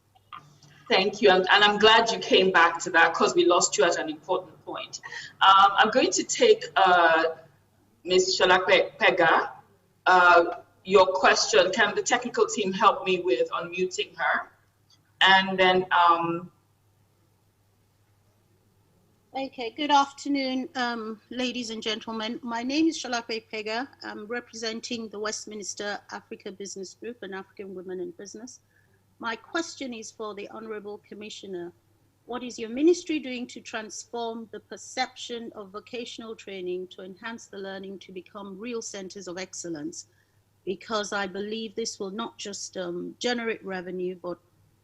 Thank you, and I'm glad you came back to that because we lost you at an important point. I'm going to take Ms. Sholape Pega. Your question, can the technical team help me with unmuting her? And then Okay, good afternoon, ladies and gentlemen. My name is Sholape Pega. I'm representing the Westminster Africa Business Group and African Women in Business. My question is for the Honorable Commissioner. What is your ministry doing to transform the perception of vocational training to enhance the learning to become real centers of excellence? Because I believe this will not just generate revenue, but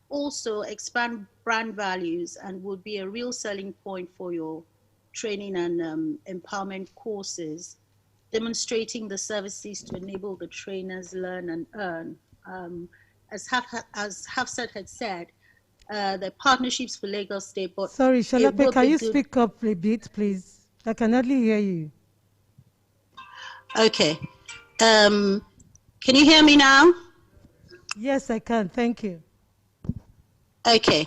also expand brand values and would be a real selling point for your training and empowerment courses, demonstrating the services to enable the trainers learn and earn. As Hafsat had said, the partnerships for Lagos State. But sorry, Sholape, can you speak up a bit, please? I can hardly hear you. Okay. Can you hear me now? Yes, I can. Thank you. Okay.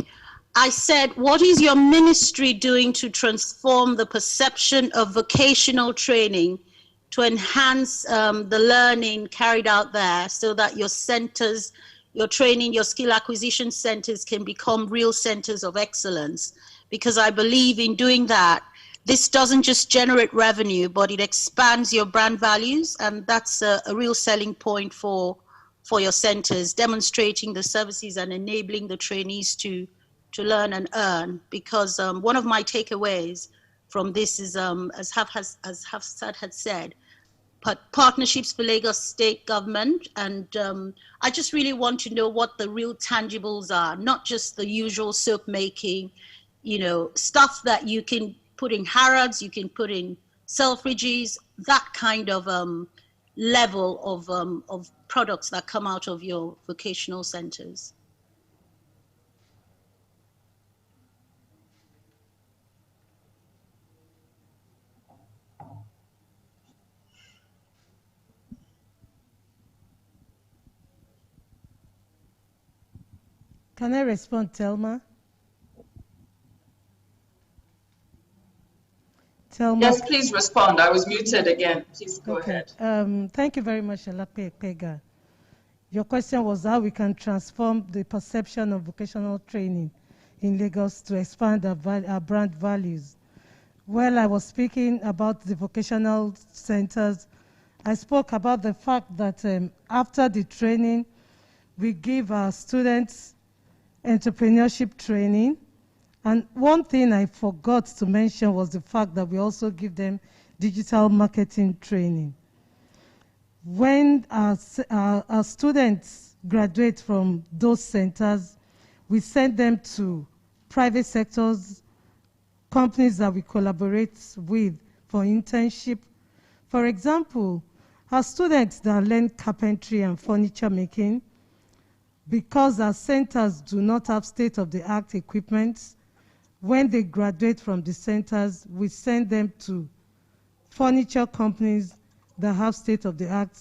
I said, what is your ministry doing to transform the perception of vocational training to enhance the learning carried out there so that your centers, your training, your skill acquisition centers can become real centers of excellence? Because I believe in doing that, this doesn't just generate revenue, but it expands your brand values. And that's a real selling point for your centers, demonstrating the services and enabling the trainees to learn and earn. Because one of my takeaways from this is, as Hafsat had said, partnerships for Lagos State government. And I just really want to know what the real tangibles are, not just the usual soap making, you know, stuff that you can put in Harrods, you can put in Selfridges, that kind of level of products that come out of your vocational centers. Can I respond, Thelma? Thelma? Yes, please respond. I was muted again. Please go ahead. Thank you very much, Sholape Pega. Your question was how we can transform the perception of vocational training in Lagos to expand our brand values. Well, I was speaking about the vocational centers. I spoke about the fact that after the training, we give our students entrepreneurship training. And one thing I forgot to mention was the fact that we also give them digital marketing training. When our students graduate from those centers, we send them to private sectors, companies that we collaborate with for internship. For example, our students that learn carpentry and furniture making, because our centers do not have state-of-the-art equipment, when they graduate from the centers, we send them to furniture companies that have state-of-the-art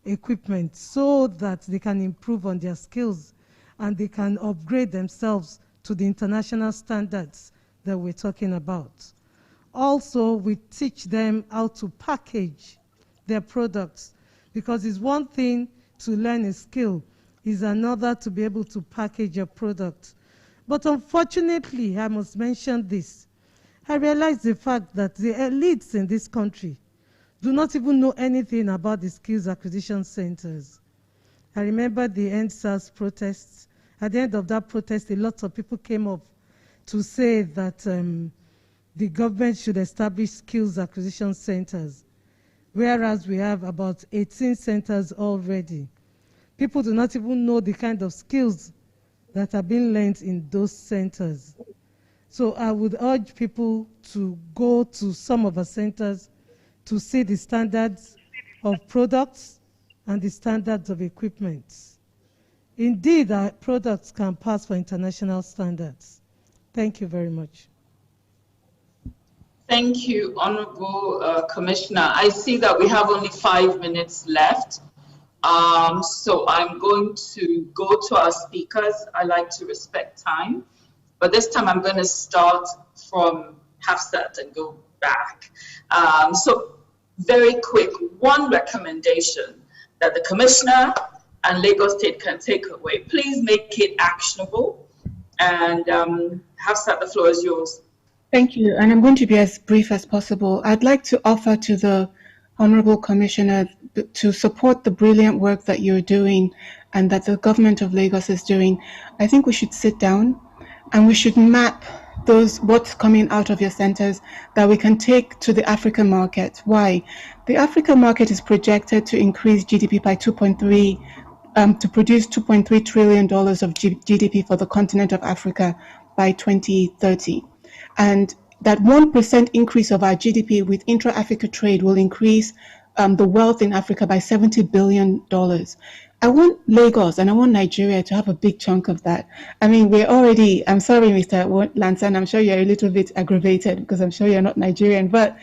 equipment so that they can improve on their skills and they can upgrade themselves to the international standards that we're talking about. Also, we teach them how to package their products. Because it's one thing to learn a skill, it's another to be able to package your product. But unfortunately, I must mention this. I realize the fact that the elites in this country do not even know anything about the skills acquisition centers. I remember the End SARS protests. At the end of that protest, a lot of people came up to say that the government should establish skills acquisition centers, whereas we have about 18 centers already. People do not even know the kind of skills that are being learned in those centers. So I would urge people to go to some of our centers to see the standards of products and the standards of equipment. Indeed, our products can pass for international standards. Thank you very much. Thank you, Honorable Commissioner. I see that we have only 5 minutes left. So I'm going to go to our speakers. I like to respect time. But this time I'm going to start from Hafsat and go back. So very quick, one recommendation that the Commissioner and Lagos State can take away. Please make it actionable. And Hafsat, the floor is yours. Thank you. And I'm going to be as brief as possible. I'd like to offer to the Honorable Commissioner to support the brilliant work that you're doing and that the government of Lagos is doing. I think we should sit down and we should map what's coming out of your centers that we can take to the African market. Why? The African market is projected to increase GDP by to produce $2.3 trillion of GDP for the continent of Africa by 2030. And that 1% increase of our GDP with intra-Africa trade will increase the wealth in Africa by $70 billion. I want Lagos and I want Nigeria to have a big chunk of that. I mean, we're already, I'm sorry, Mr. Lansan, I'm sure you're a little bit aggravated because I'm sure you're not Nigerian, but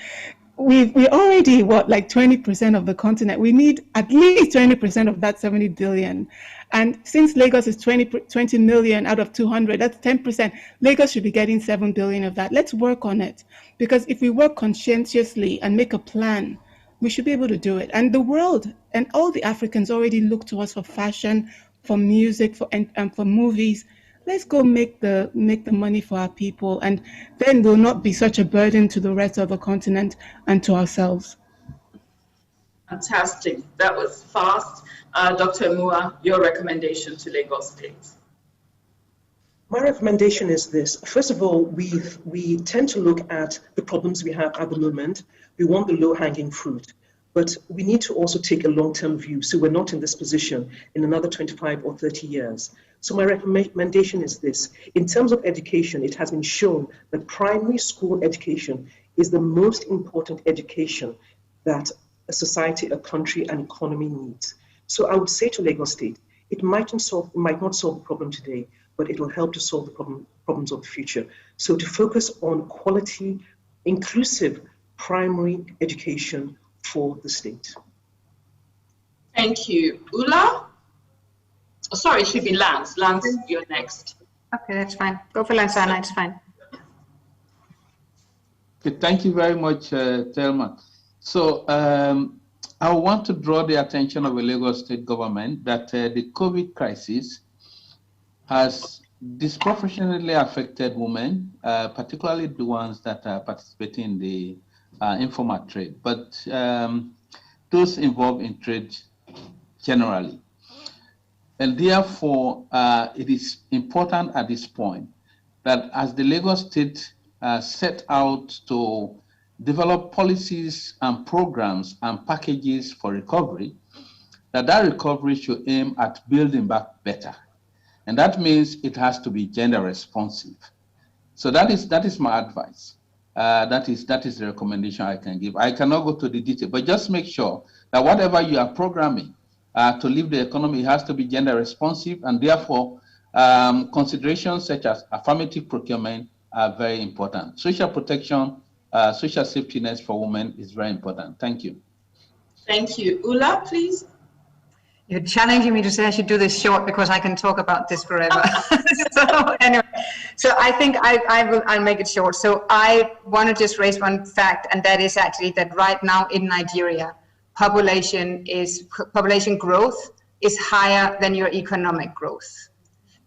we're already, like 20% of the continent. We need at least 20% of that 70 billion. And since Lagos is 20 million out of 200, that's 10%. Lagos should be getting 7 billion of that. Let's work on it. Because if we work conscientiously and make a plan, we should be able to do it. And the world and all the Africans already look to us for fashion, for music, and for movies. Let's go make the money for our people, and then we'll not be such a burden to the rest of the continent and to ourselves. Fantastic. That was fast. Dr. Mua, your recommendation to Lagos State. My recommendation is this. First of all, we tend to look at the problems we have at the moment. We want the low-hanging fruit, but we need to also take a long-term view so we're not in this position in another 25 or 30 years. So my recommendation is this. In terms of education, it has been shown that primary school education is the most important education that a society, a country, an economy needs. So I would say to Lagos State, it might not solve the problem today, but it will help to solve the problems of the future. So to focus on quality, inclusive primary education for the state. Thank you. Ula? Oh, sorry, it should be Lance. Lance, you're next. Okay, that's fine. Go for Lansana, it's fine. Okay, thank you very much, Thelma. So I want to draw the attention of the Lagos State government that the COVID crisis has disproportionately affected women, particularly the ones that are participating in the informal trade, but those involved in trade generally. And therefore, it is important at this point that as the Lagos State set out to develop policies and programs and packages for recovery, that recovery should aim at building back better. And that means it has to be gender responsive. So that is my advice. That is the recommendation I can give. I cannot go to the detail, but just make sure that whatever you are programming to lift the economy has to be gender responsive, and therefore considerations such as affirmative procurement are very important. Social protection, social safety nets for women is very important. Thank you. Thank you. Ula, please. You're challenging me to say I should do this short because I can talk about this forever. So anyway, so I think I'll make it short. So I want to just raise one fact, and that is actually that right now in Nigeria, population growth is higher than your economic growth.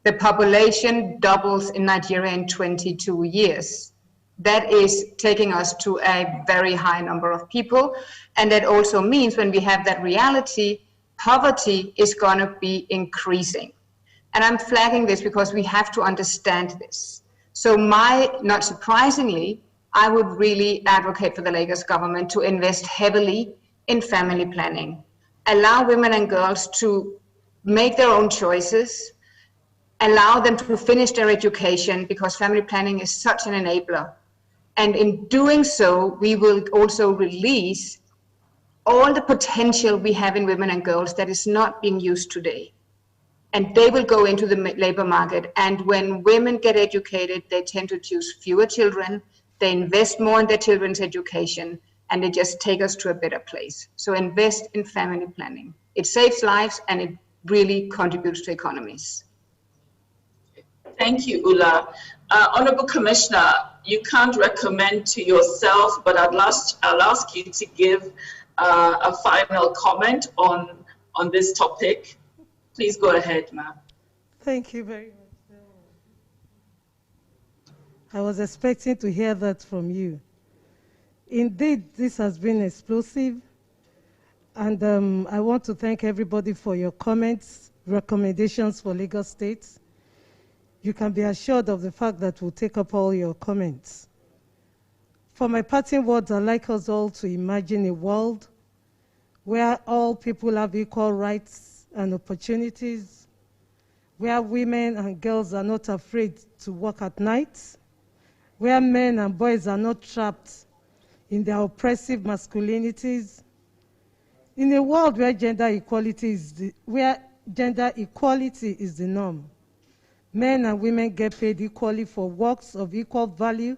The population doubles in Nigeria in 22 years. That is taking us to a very high number of people. And that also means when we have that reality, poverty is going to be increasing. And I'm flagging this because we have to understand this. So not surprisingly, I would really advocate for the Lagos government to invest heavily in family planning. Allow women and girls to make their own choices, allow them to finish their education, because family planning is such an enabler. And in doing so, we will also release all the potential we have in women and girls that is not being used today. And they will go into the labor market. And when women get educated, they tend to choose fewer children, they invest more in their children's education, and they just take us to a better place. So invest in family planning. It saves lives and it really contributes to economies. Thank you, Ula. Honorable Commissioner, you can't recommend to yourself, but I'll ask you to give a final comment on this topic. Please go ahead, ma'am. Thank you very much. I was expecting to hear that from you. Indeed, this has been explosive, and I want to thank everybody for your comments, recommendations for Lagos State. You can be assured of the fact that we'll take up all your comments. For my parting words, I'd like us all to imagine a world where all people have equal rights and opportunities, where women and girls are not afraid to work at night, where men and boys are not trapped in their oppressive masculinities, in a world where gender equality is the norm. Men and women get paid equally for works of equal value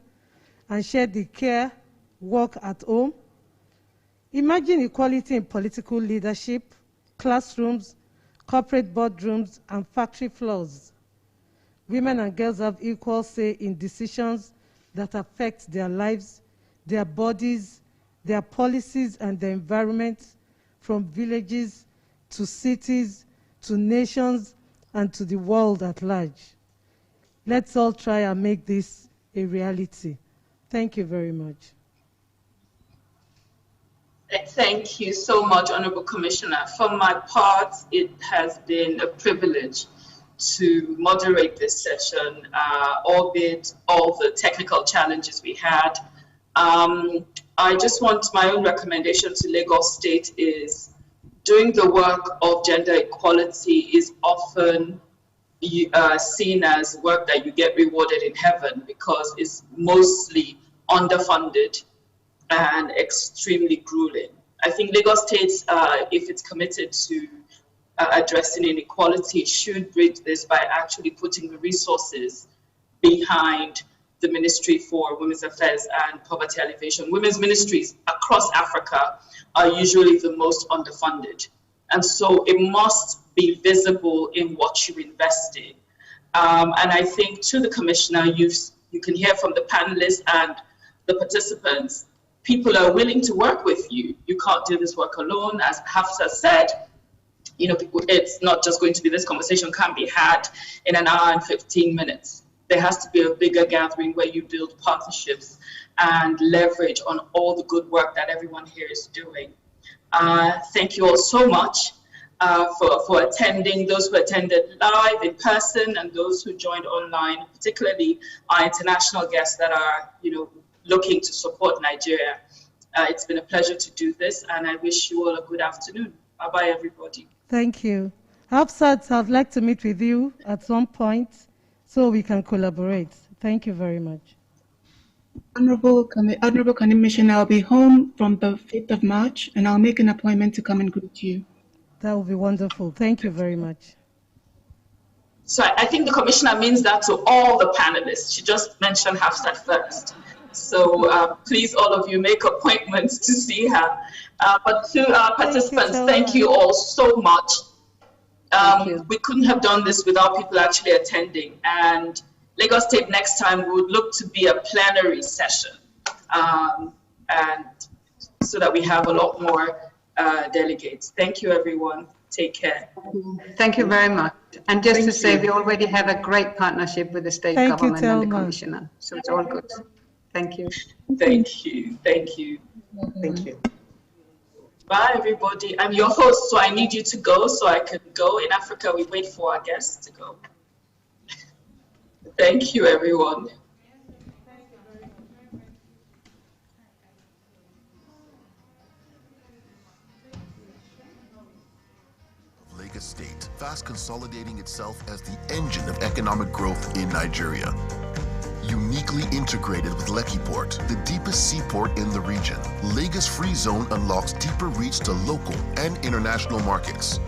and share the care, work at home. Imagine equality in political leadership, classrooms, corporate boardrooms, and factory floors. Women and girls have equal say in decisions that affect their lives, their bodies, their policies, and the environment, from villages to cities to nations and to the world at large. Let's all try and make this a reality. Thank you very much. Thank you so much, Honorable Commissioner. For my part, it has been a privilege to moderate this session, albeit all the technical challenges we had. I just want my own recommendation to Lagos State is doing the work of gender equality is often seen as work that you get rewarded in heaven because it's mostly underfunded and extremely grueling. I think Lagos State, if it's committed to addressing inequality, should bridge this by actually putting the resources behind the Ministry for Women's Affairs and Poverty Alleviation. Women's ministries across Africa are usually the most underfunded. And so it must be visible in what you invest in. And I think to the Commissioner, you can hear from the panelists and the participants, people are willing to work with you. You can't do this work alone. As Hafsa said, it's not just going to be this conversation can't be had in an hour and 15 minutes. There has to be a bigger gathering where you build partnerships and leverage on all the good work that everyone here is doing. Thank you all so much for attending, those who attended live in person and those who joined online, particularly our international guests that are looking to support Nigeria. It's been a pleasure to do this, and I wish you all a good afternoon. Bye-bye, everybody. Thank you. Hafsat, I'd like to meet with you at some point so we can collaborate. Thank you very much. Honorable Commissioner, I'll be home from the 5th of March, and I'll make an appointment to come and greet you. That would be wonderful. Thank you very much. So I think the Commissioner means that to all the panelists. She just mentioned Hafsat first. So please, all of you, make appointments to see her. But to our participants, thank you all so much. We couldn't have done this without people actually attending. And Lagos State next time would look to be a plenary session, and so that we have a lot more delegates. Thank you, everyone. Take care. Thank you very much. And just to say, we already have a great partnership with the state government and the commissioner. So it's all good. Thank you. Thank you. Thank you. Thank you. Bye, everybody. I'm your host, so I need you to go so I can go. In Africa, we wait for our guests to go. Thank you, everyone. Lagos State, fast consolidating itself as the engine of economic growth in Nigeria. Uniquely integrated with Lekki Port, the deepest seaport in the region, Lagos Free Zone unlocks deeper reach to local and international markets.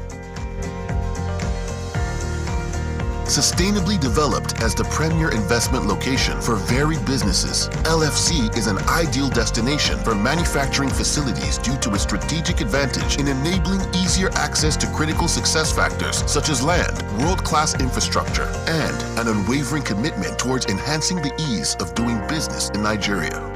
Sustainably developed as the premier investment location for varied businesses, LFC is an ideal destination for manufacturing facilities due to its strategic advantage in enabling easier access to critical success factors such as land, world-class infrastructure, and an unwavering commitment towards enhancing the ease of doing business in Nigeria.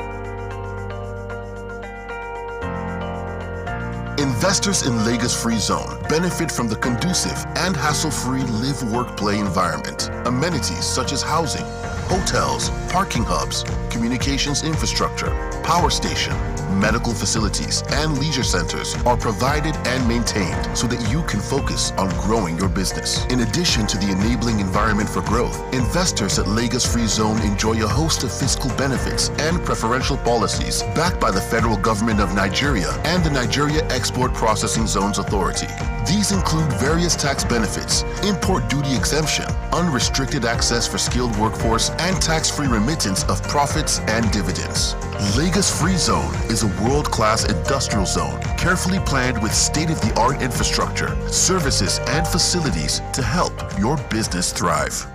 Investors in Lagos Free Zone benefit from the conducive and hassle-free live-work-play environment. Amenities such as housing, hotels, parking hubs, communications infrastructure, power station, medical facilities, and leisure centers are provided and maintained so that you can focus on growing your business. In addition to the enabling environment for growth, investors at Lagos Free Zone enjoy a host of fiscal benefits and preferential policies backed by the federal government of Nigeria and the Nigeria Export Processing Zones Authority. These include various tax benefits, import duty exemption, unrestricted access for skilled workforce, and tax-free remittance of profits and dividends. Lagos Free Zone is a world-class industrial zone, carefully planned with state-of-the-art infrastructure, services, and facilities to help your business thrive.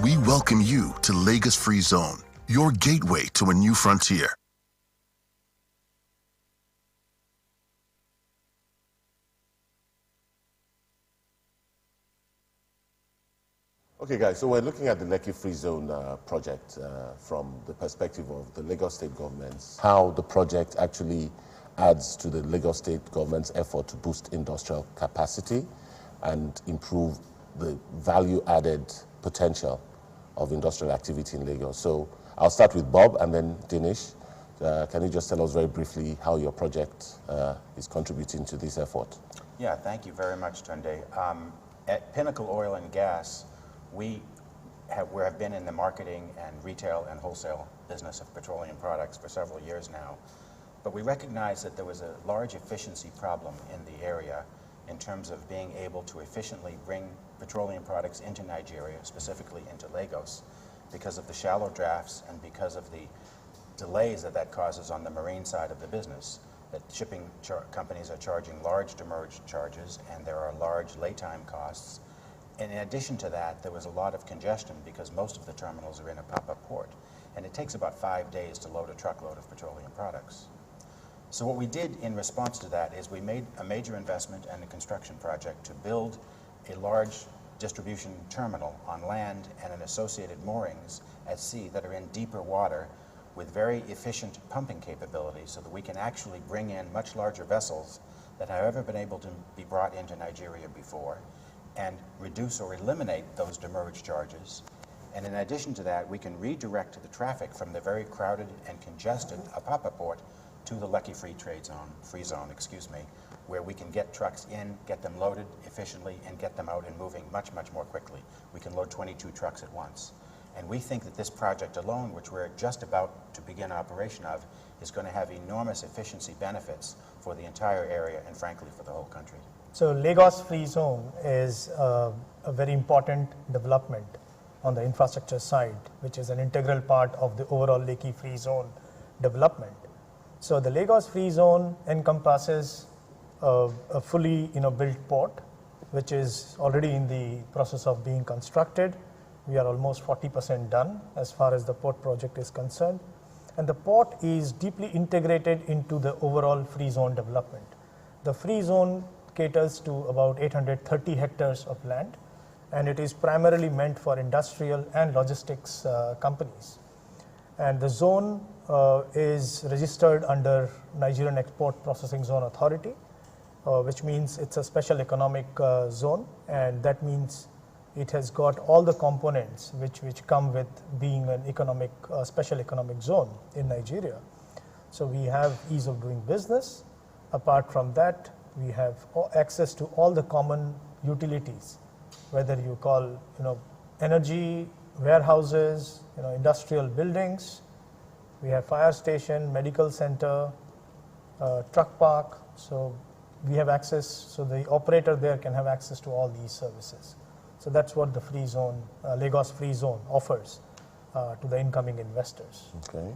We welcome you to Lagos Free Zone, your gateway to a new frontier. Okay, guys, so we're looking at the Lekki Free Zone project from the perspective of the Lagos State government's, how the project actually adds to the Lagos State government's effort to boost industrial capacity and improve the value-added potential of industrial activity in Lagos. So I'll start with Bob and then Dinesh. Can you just tell us very briefly how your project is contributing to this effort? Yeah, thank you very much, Tunde. At Pinnacle Oil and Gas, we have been in the marketing and retail and wholesale business of petroleum products for several years now. But we recognized that there was a large efficiency problem in the area in terms of being able to efficiently bring petroleum products into Nigeria, specifically into Lagos, because of the shallow drafts and because of the delays that causes on the marine side of the business. That shipping companies are charging large demurrage charges, and there are large lay time costs. And in addition to that, there was a lot of congestion because most of the terminals are in a pop-up port, and it takes about 5 days to load a truckload of petroleum products. So what we did in response to that is we made a major investment and a construction project to build a large distribution terminal on land and an associated moorings at sea that are in deeper water with very efficient pumping capabilities so that we can actually bring in much larger vessels that have ever been able to be brought into Nigeria before, and reduce or eliminate those demurrage charges. And in addition to that, we can redirect the traffic from the very crowded and congested Apapa port to the Lekki Free Zone, where we can get trucks in, get them loaded efficiently, and get them out and moving much, much more quickly. We can load 22 trucks at once. And we think that this project alone, which we're just about to begin operation of, is going to have enormous efficiency benefits for the entire area and frankly for the whole country. So Lagos Free Zone is a very important development on the infrastructure side, which is an integral part of the overall Lekki Free Zone development. So the Lagos Free Zone encompasses a fully built port, which is already in the process of being constructed. We are almost 40% done as far as the port project is concerned. And the port is deeply integrated into the overall free zone development. The free zone caters to about 830 hectares of land, and it is primarily meant for industrial and logistics companies. And the zone is registered under Nigerian Export Processing Zone Authority. which means it's a special economic zone, and that means it has got all the components which come with being an economic, special economic zone in Nigeria. So we have ease of doing business. Apart from that, we have access to all the common utilities, whether you call, energy, warehouses, industrial buildings. We have fire station, medical center, truck park. So we have access, so the operator there can have access to all these services. So that's what the free zone, Lagos free zone offers to the incoming investors. Okay.